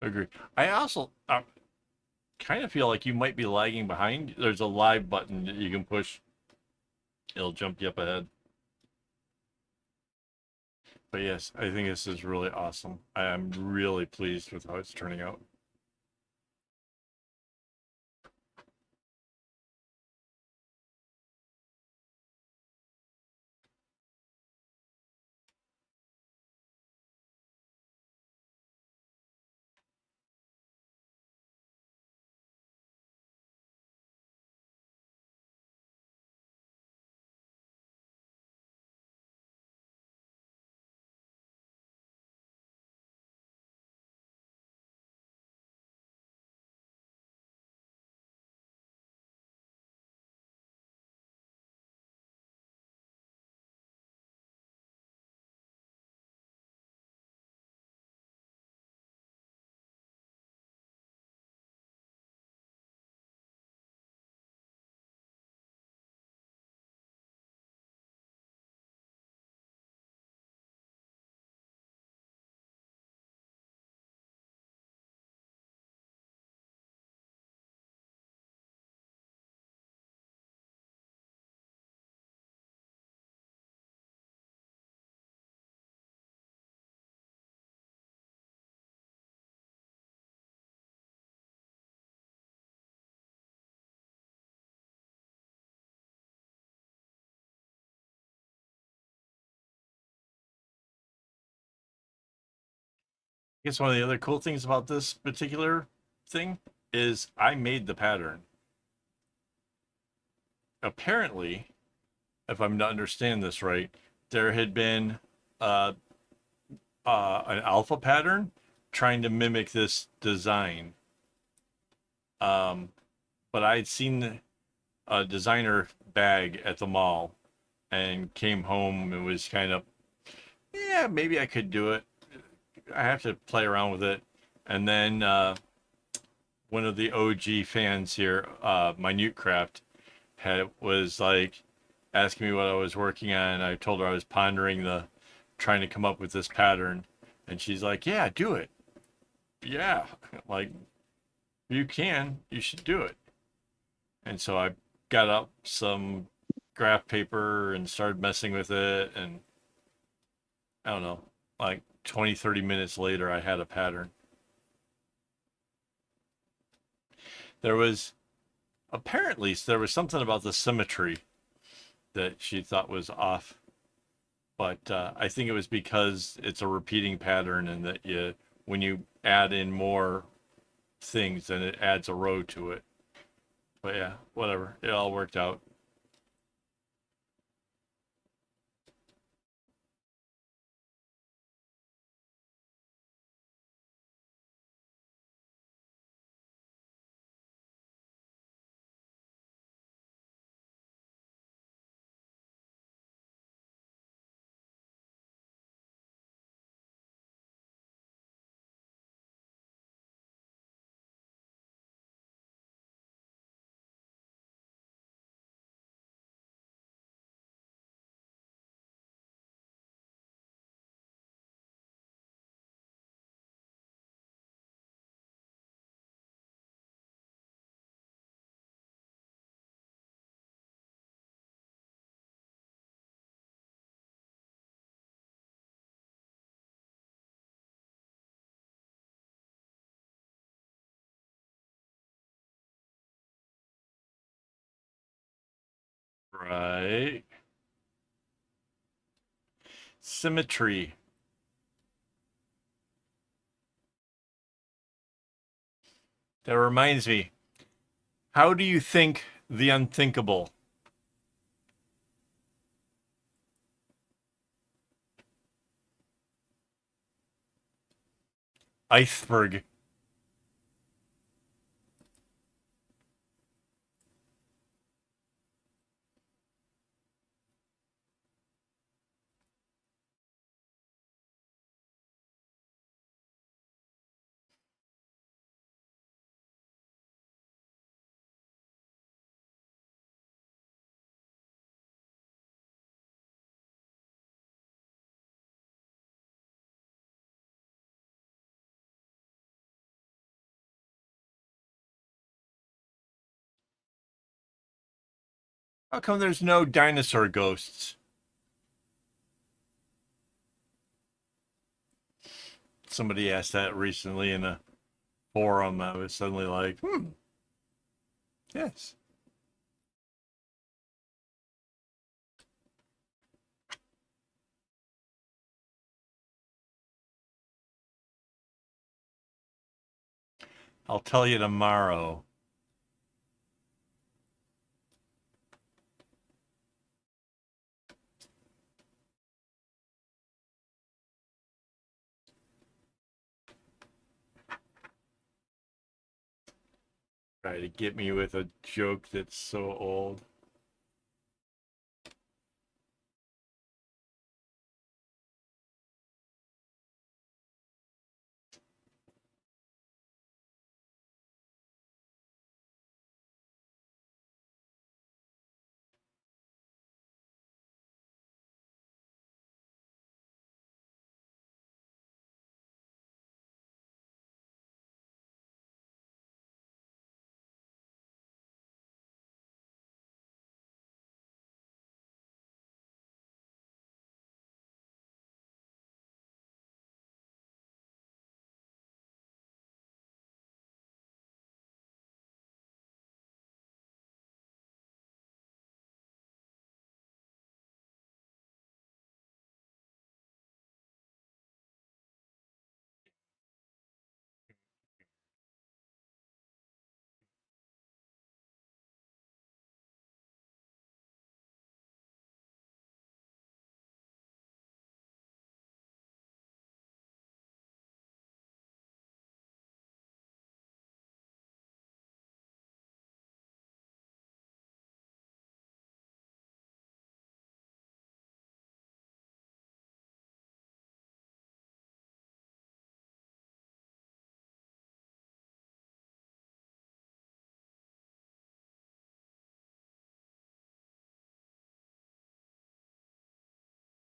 agree. I also kind of feel like you might be lagging behind. There's a live button that you can push. It'll jump you up ahead. But yes, I think this is really awesome. I am really pleased with how it's turning out. I guess one of the other cool things about this particular thing is I made the pattern. Apparently, if I'm to understand this right, there had been uh, an alpha pattern trying to mimic this design. Um, but I'd seen a designer bag at the mall and came home and was kind of, yeah, maybe I could do it. I have to play around with it. And then one of the OG fans here, Minute Craft, was like asking me what I was working on. I told her I was pondering trying to come up with this pattern, and she's like, "Yeah, do it. Yeah, like you should do it." And so I got up some graph paper and started messing with it, and I don't know, like 20, 30 minutes later, I had a pattern. There was apparently there was something about the symmetry that she thought was off, but I think it was because it's a repeating pattern, and that when you add in more things, then it adds a row to it. But yeah, whatever, it all worked out. Right. Symmetry. That reminds me, how do you think the unthinkable? Iceberg. How come there's no dinosaur ghosts? Somebody asked that recently in a forum. I was suddenly like, yes. I'll tell you tomorrow. Try to get me with a joke that's so old.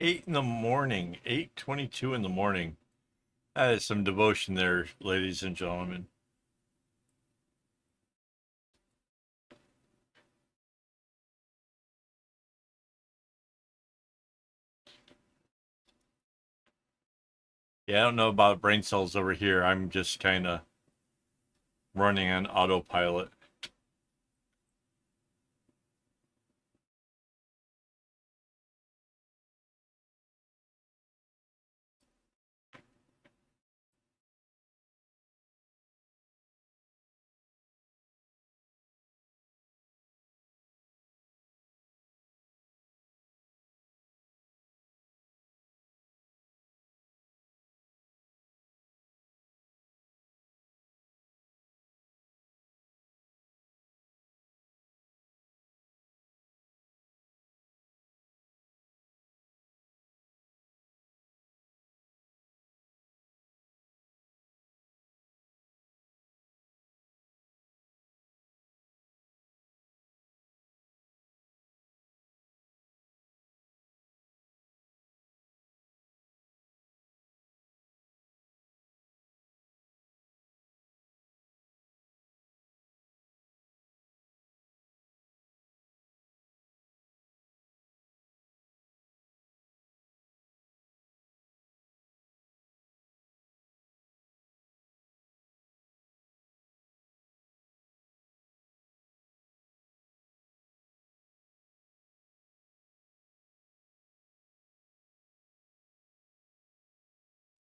8 in the morning, 8:22 in the morning. That is some devotion there, ladies and gentlemen. Yeah, I don't know about brain cells over here. I'm just kind of running on autopilot.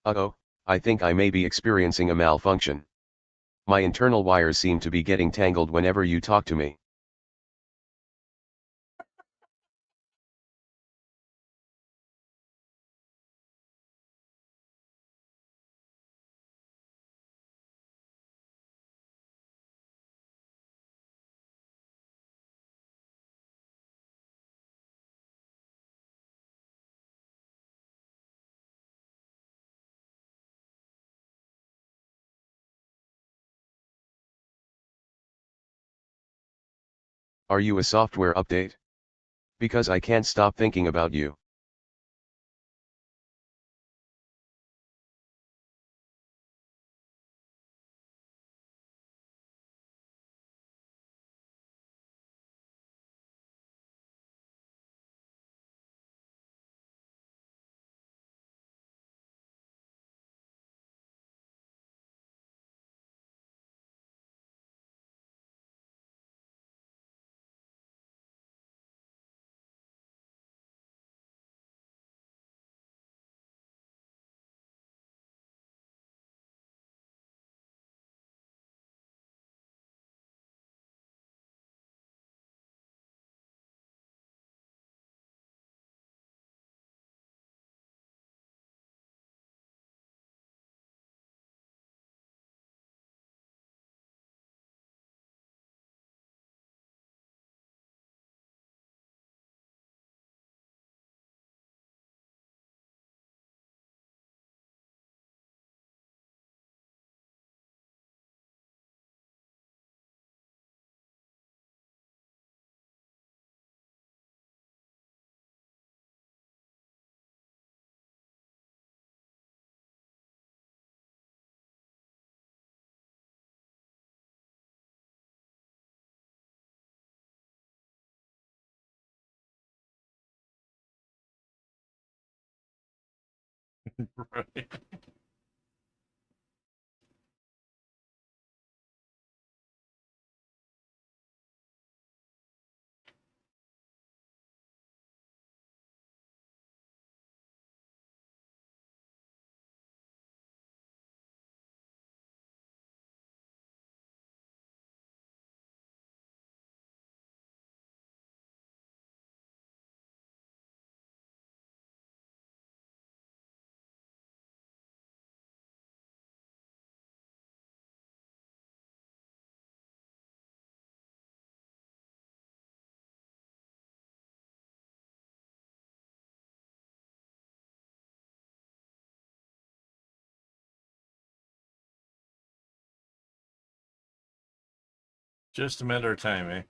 Uh-oh, I think I may be experiencing a malfunction. My internal wires seem to be getting tangled whenever you talk to me. Are you a software update? Because I can't stop thinking about you. Right. Just a matter of time, eh?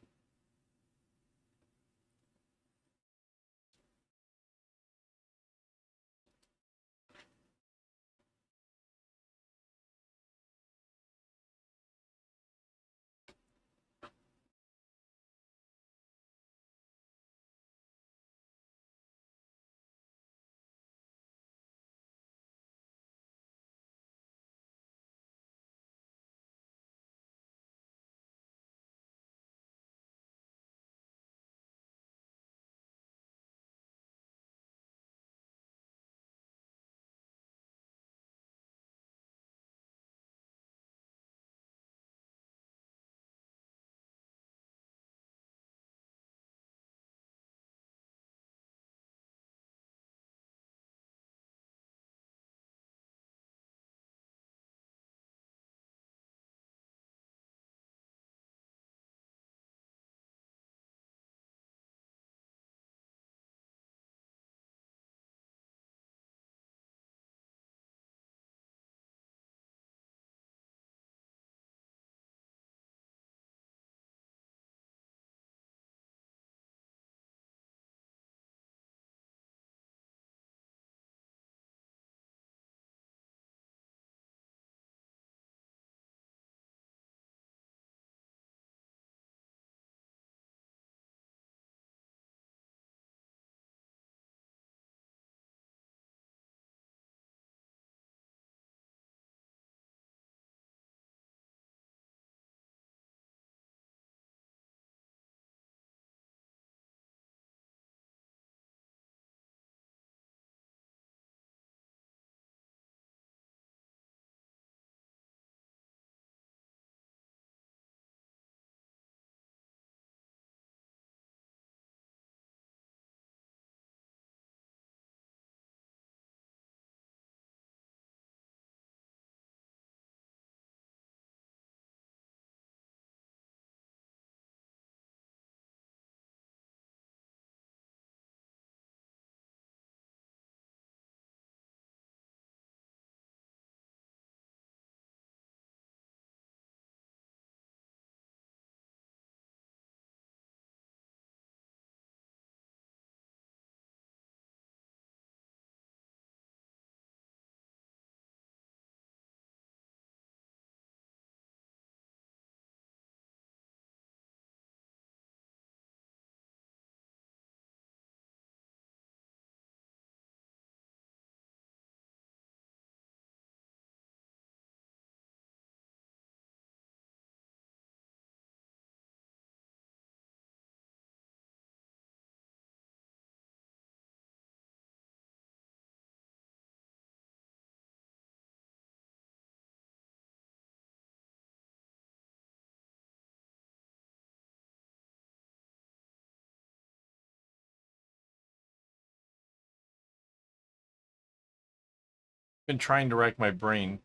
been trying to rack my brain.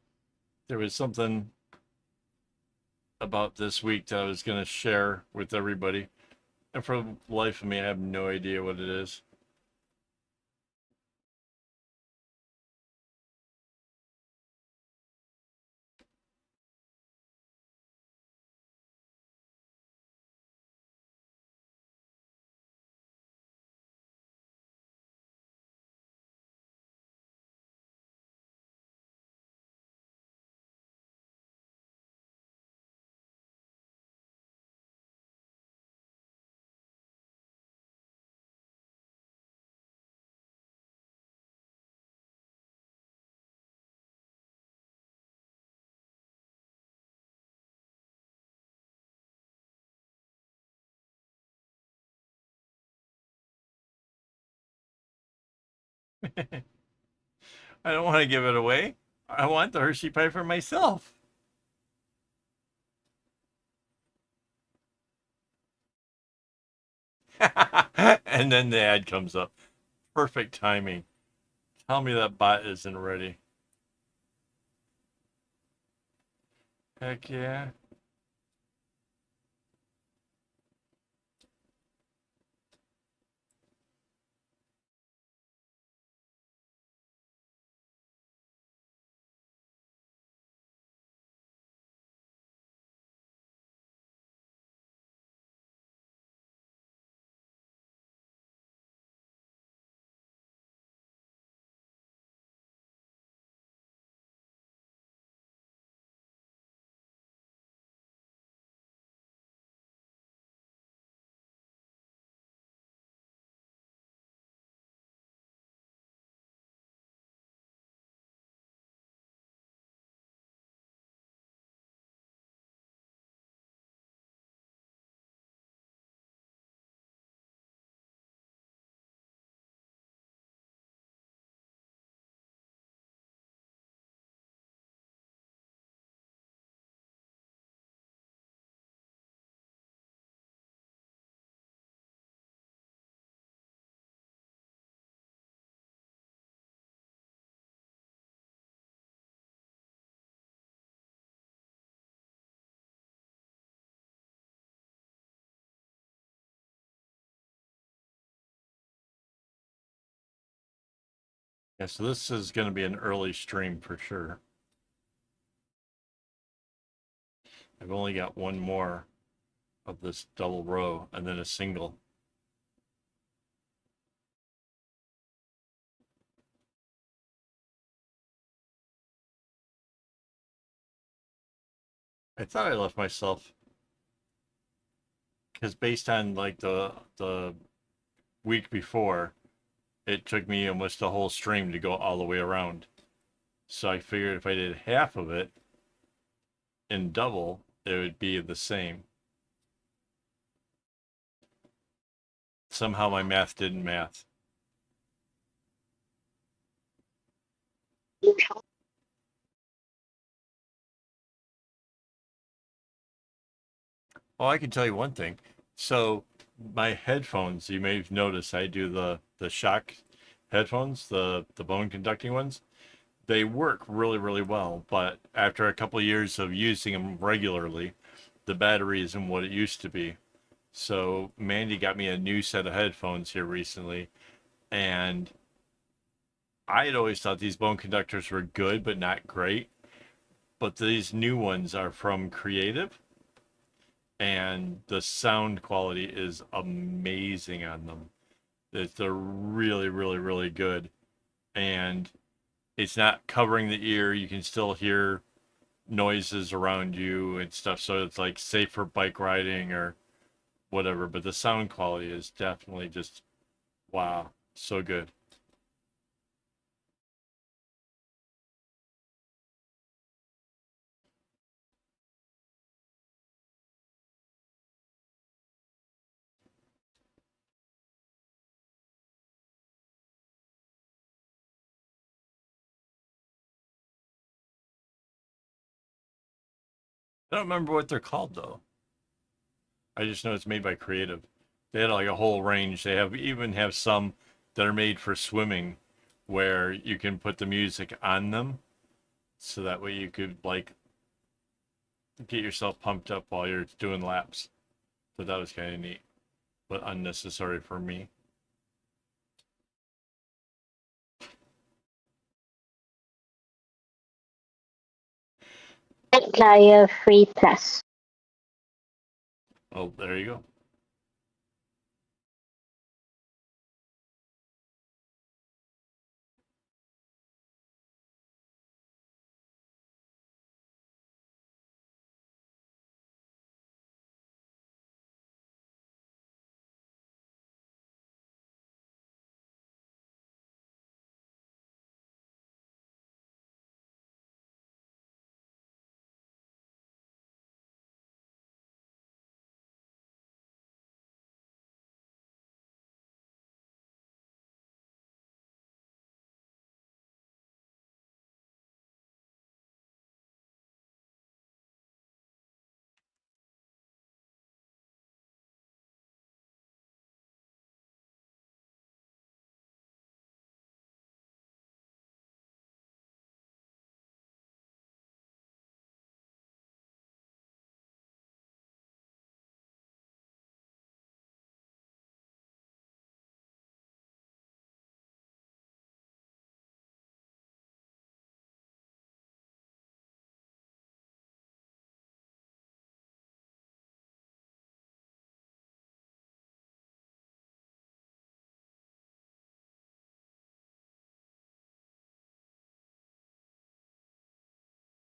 There was something about this week that I was going to share with everybody. And for the life of me, I have no idea what it is. I don't want to give it away. I want the Hershey pie for myself. And then the ad comes up. Perfect timing. Tell me that bot isn't ready. Heck yeah. Yeah, so this is going to be an early stream for sure. I've only got one more of this double row and then a single. I thought I left myself because based on like the week before, it took me almost a whole stream to go all the way around. So I figured if I did half of it in double, it would be the same. Somehow my math didn't math. Well, I can tell you one thing. So my headphones, you may have noticed I do the shock headphones, the bone conducting ones. They work really, really well, but after a couple of years of using them regularly, the battery isn't what it used to be. So Mandy got me a new set of headphones here recently, and I had always thought these bone conductors were good but not great. But these new ones are from Creative, and the sound quality is amazing on them. They're really, really, really good, and it's not covering the ear. You can still hear noises around you and stuff, so it's like safe for bike riding or whatever. But the sound quality is definitely just wow, so good. I don't remember what they're called though. I just know it's made by Creative. They had like a whole range. They have even have some that are made for swimming, where you can put the music on them, so that way you could like get yourself pumped up while you're doing laps. So that was kind of neat, but unnecessary for me. Outlier Free Plus. Oh, there you go.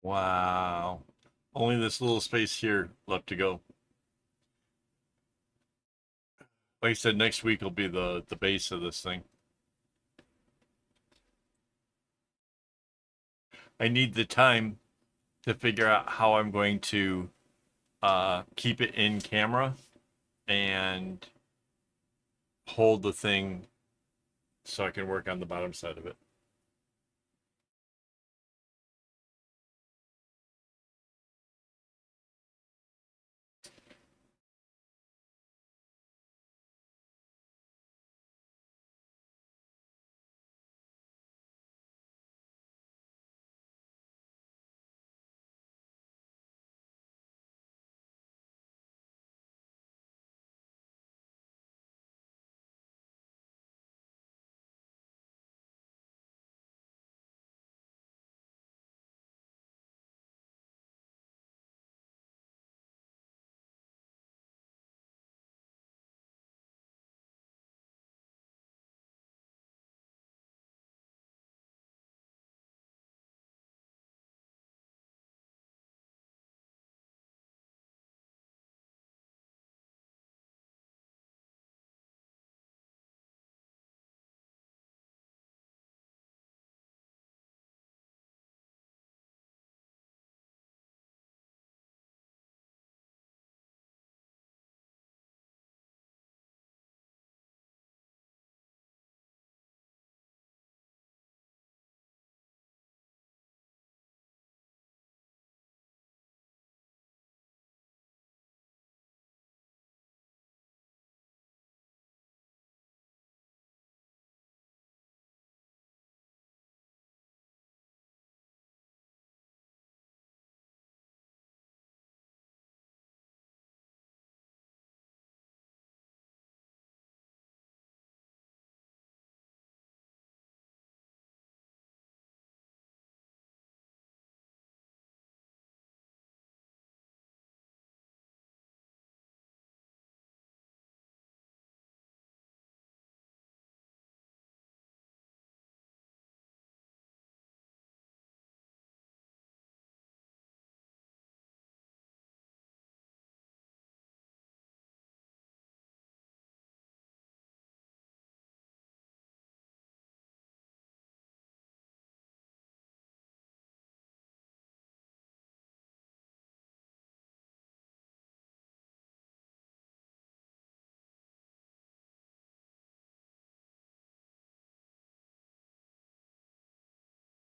Wow. Only this little space here left to go. Like I said, next week will be the base of this thing. I need the time to figure out how I'm going to keep it in camera and hold the thing so I can work on the bottom side of it.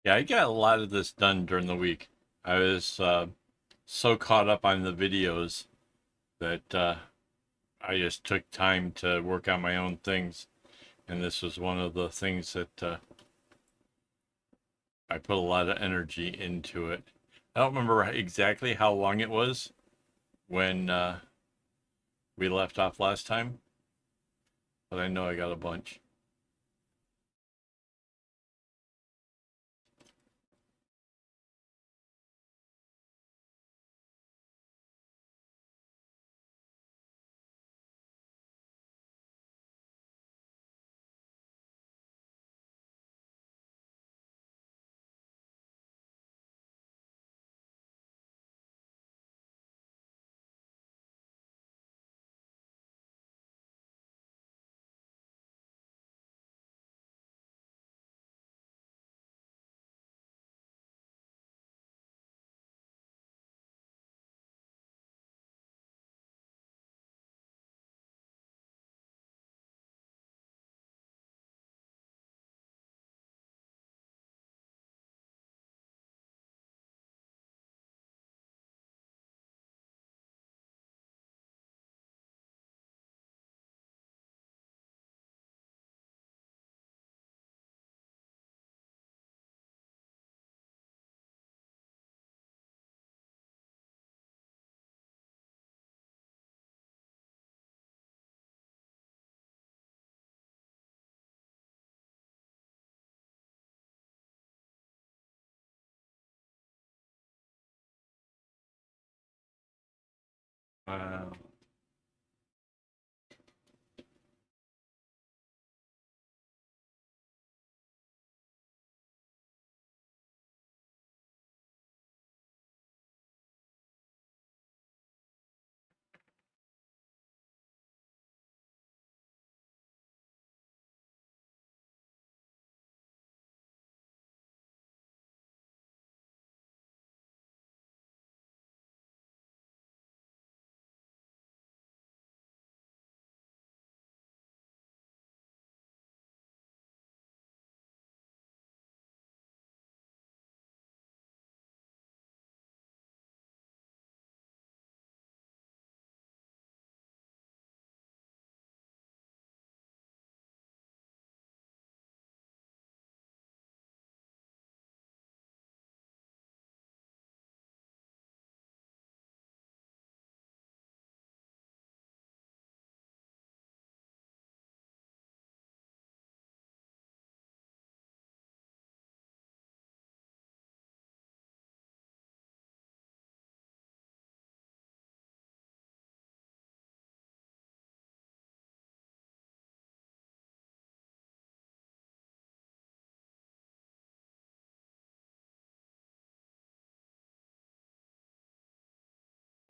Yeah, I got a lot of this done during the week. I was so caught up on the videos that I just took time to work on my own things, and this was one of the things that I put a lot of energy into it. I don't remember exactly how long it was when we left off last time, but I know I got a bunch. Wow.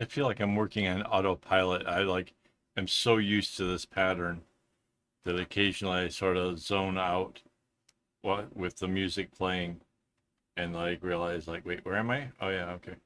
I feel like I'm working on autopilot. I like am so used to this pattern that occasionally I sort of zone out what with the music playing and like realize like, wait, where am I? Oh yeah, okay.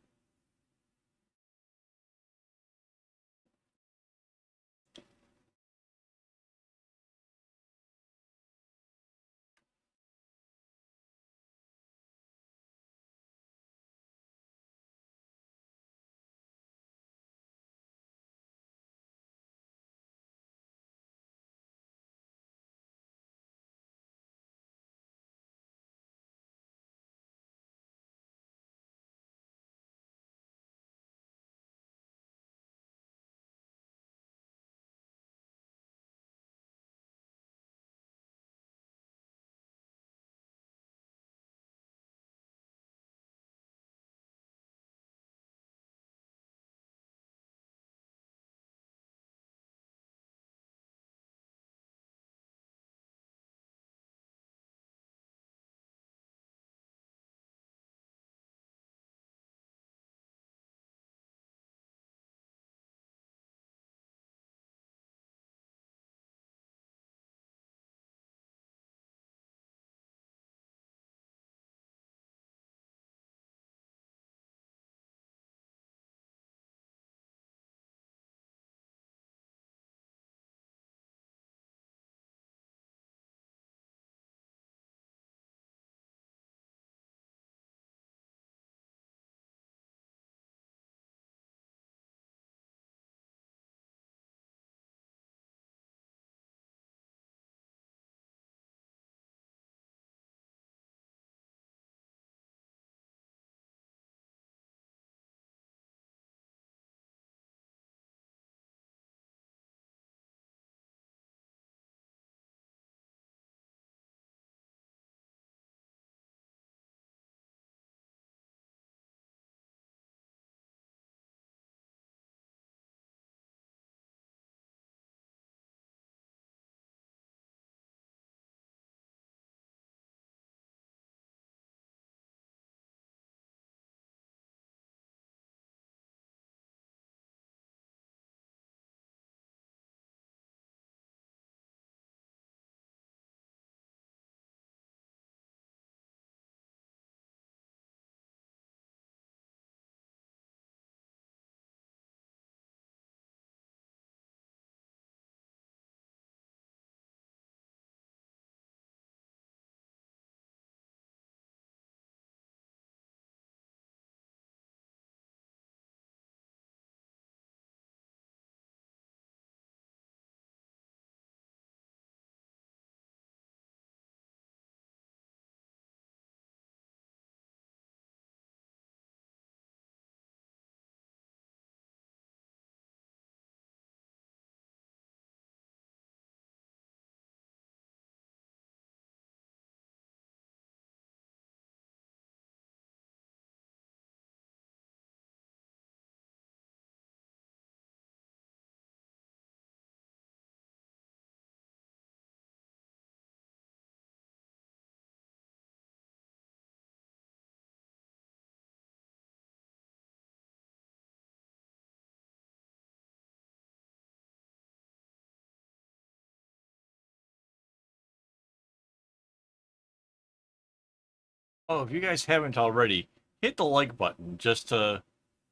Oh, if you guys haven't already, hit the like button just to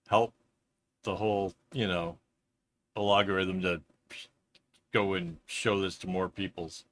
help the whole, algorithm to go and show this to more peoples.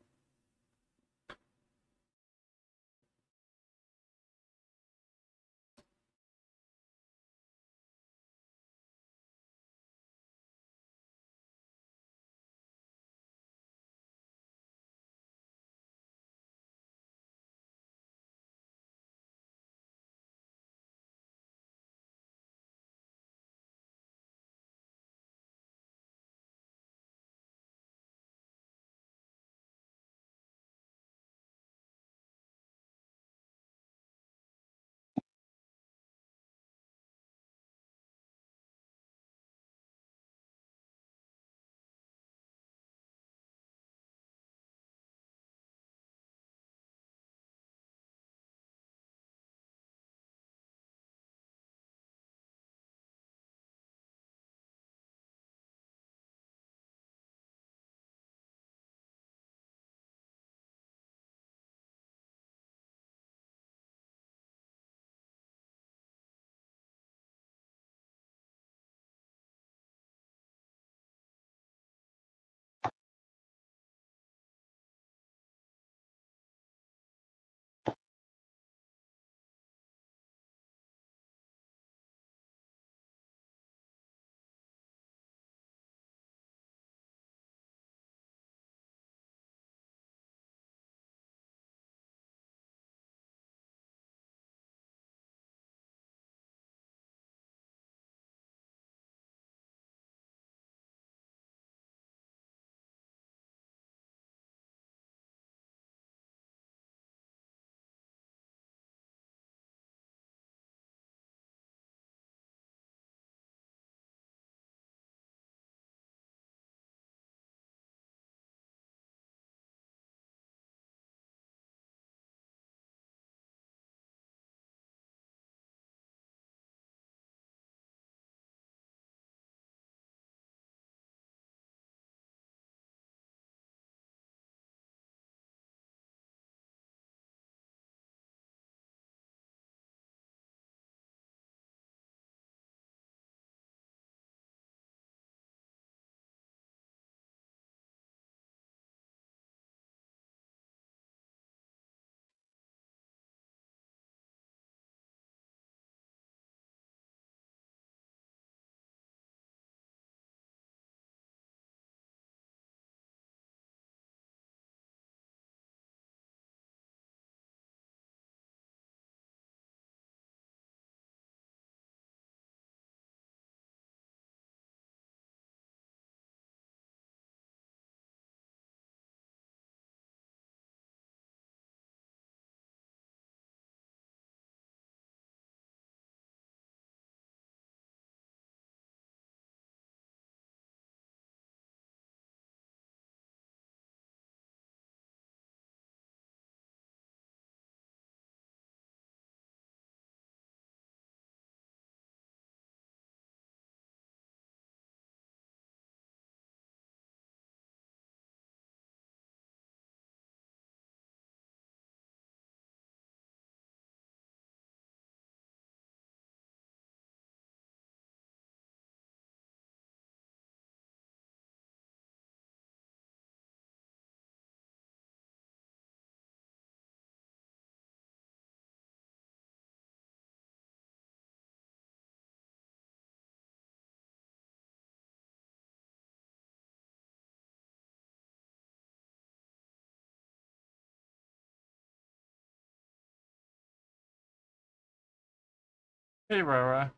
Hey, Rara.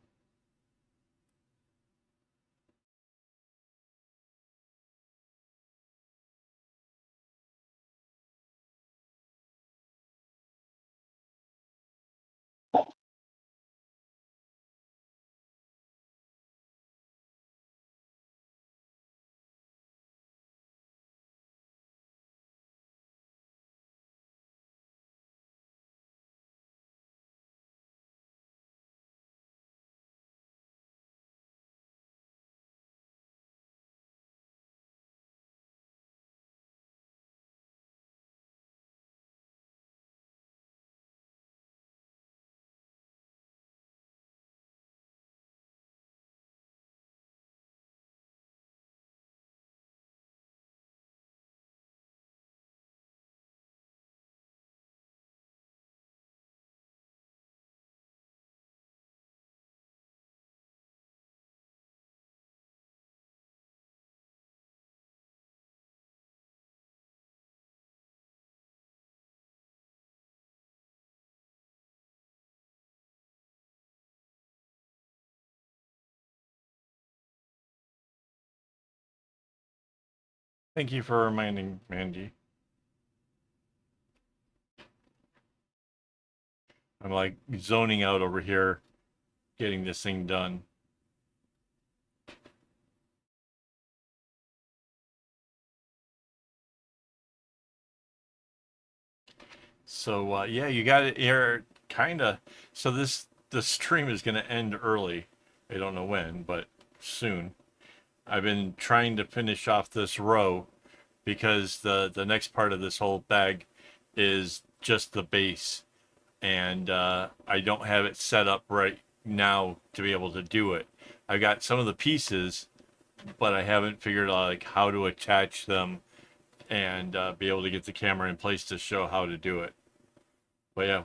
Thank you for reminding, Mandy. I'm like zoning out over here, getting this thing done. So yeah, you got it here, kind of. So the stream is going to end early. I don't know when, but soon. I've been trying to finish off this row because the next part of this whole bag is just the base, and I don't have it set up right now to be able to do it. I got some of the pieces, but I haven't figured out like how to attach them and be able to get the camera in place to show how to do it. But yeah,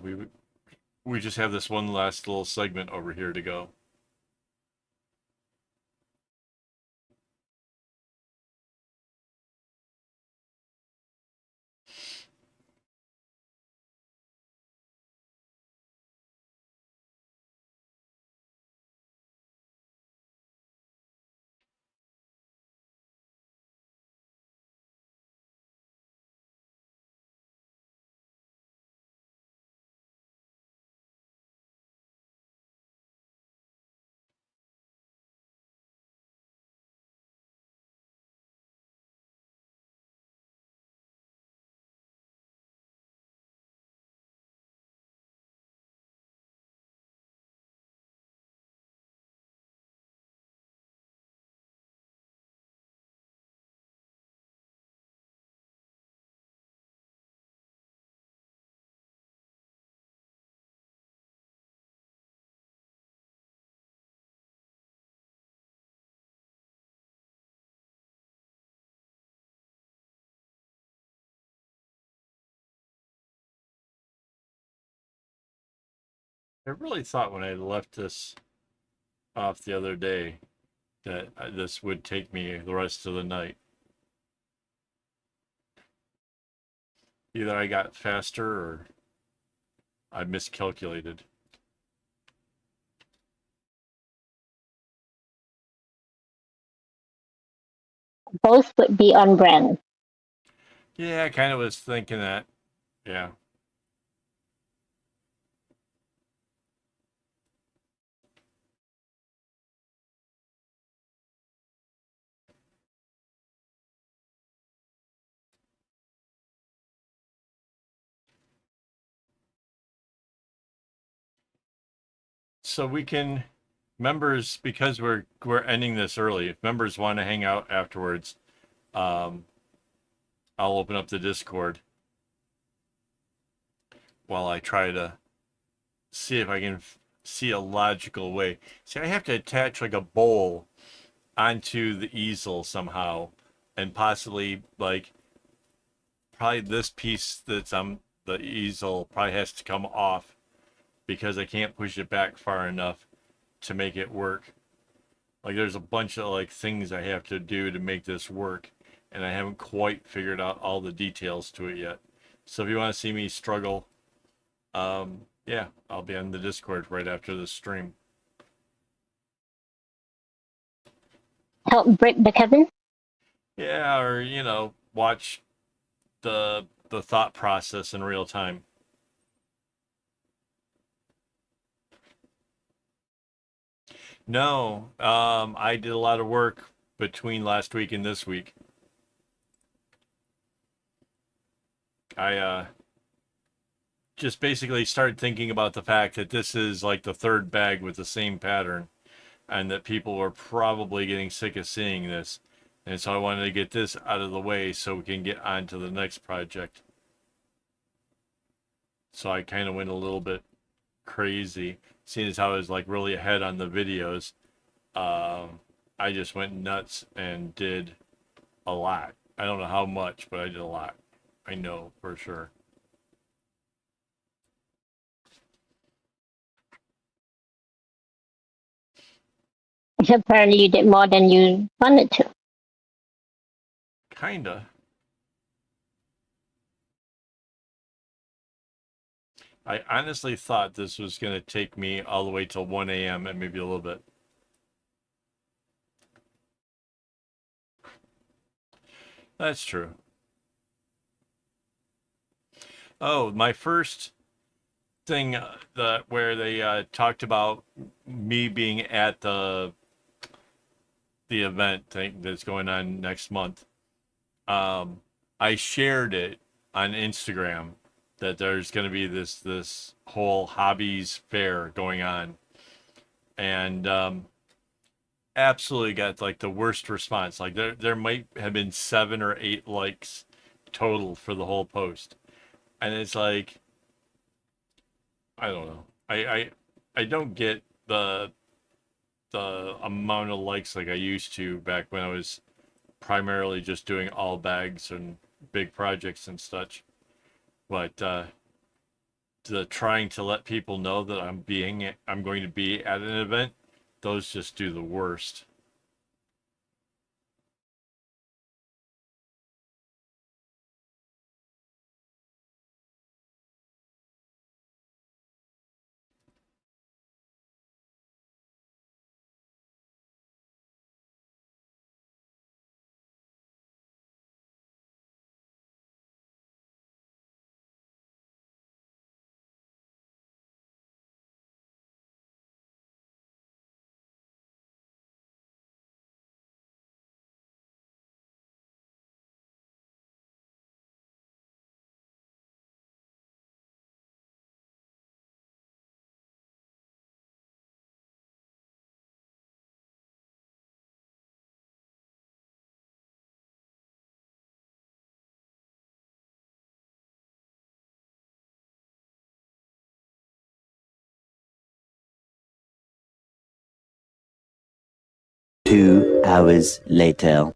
we just have this one last little segment over here to go. I really thought when I left this off the other day that this would take me the rest of the night. Either I got faster or I miscalculated. Both would be on brand. Yeah, I kind of was thinking that. Yeah. So we can members, because we're ending this early. If members want to hang out afterwards, um, I'll open up the Discord while I try to see if I can see a logical way. See, I have to attach like a bowl onto the easel somehow, and possibly like probably this piece that's on the easel probably has to come off because I can't push it back far enough to make it work. Like there's a bunch of like things I have to do to make this work, and I haven't quite figured out all the details to it yet. So if you want to see me struggle, yeah, I'll be on the Discord right after the stream. Help break the Kevin. Yeah, or watch the thought process in real time. No, I did a lot of work between last week and this week. I just basically started thinking about the fact that this is like the third bag with the same pattern, and that people were probably getting sick of seeing this. And so I wanted to get this out of the way so we can get on to the next project. So I kind of went a little bit crazy, seeing as how I was like really ahead on the videos. I just went nuts and did a lot. I don't know how much, but I did a lot. I know for sure. Apparently, you did more than you wanted to. Kinda. I honestly thought this was going to take me all the way till 1 a.m. and maybe a little bit. That's true. Oh, my first thing where they talked about me being at the event thing that's going on next month. I shared it on Instagram that there's going to be this whole hobbies fair going on, and absolutely got like the worst response. Like there might have been 7 or 8 likes total for the whole post, and it's like I don't know. I don't get the amount of likes like I used to back when I was primarily just doing all bags and big projects and such. But the trying to let people know that I'm going to be at an event, those just do the worst. Two hours later.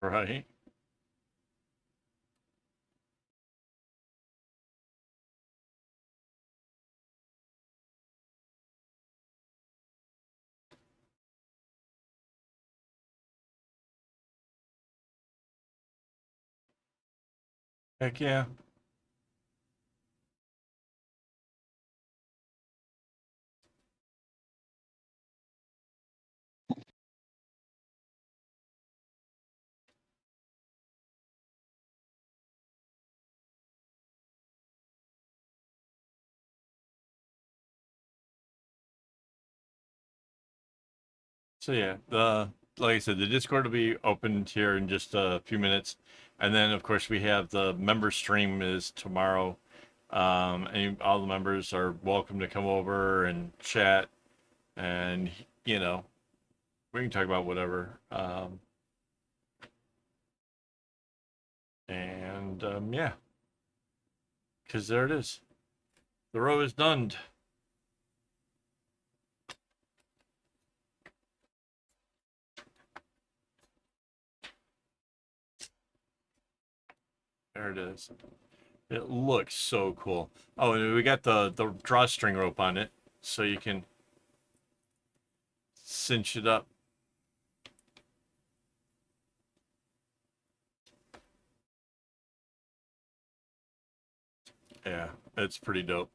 Right? Heck yeah. So yeah, the like I said, the Discord will be opened here in just a few minutes, and then of course we have the member stream is tomorrow. All the members are welcome to come over and chat, and you know we can talk about whatever. Yeah, because there it is. The row is done. There it is. It looks so cool. Oh, and we got the drawstring rope on it, so you can cinch it up. Yeah, it's pretty dope.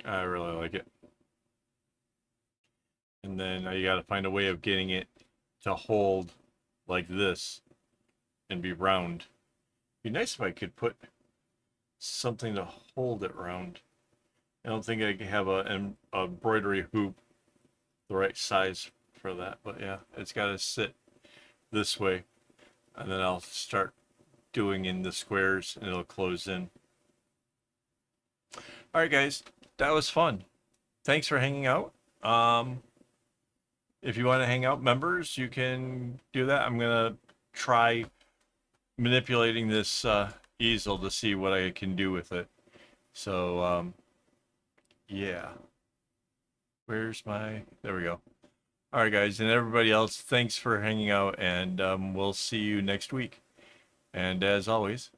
I really like it. And then you got to find a way of getting it to hold like this and be round. Be nice if I could put something to hold it round. I don't think I could have a embroidery hoop the right size for that, but yeah, it's got to sit this way, and then I'll start doing in the squares, and it'll close in. All right, guys, that was fun. Thanks for hanging out. If you want to hang out, members, you can do that. I'm gonna try manipulating this easel to see what I can do with it. So yeah, where's my? There we go. All right, guys, and everybody else, thanks for hanging out, and we'll see you next week. And as always,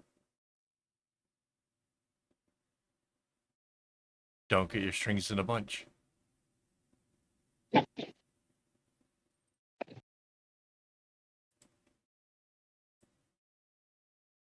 don't get your strings in a bunch.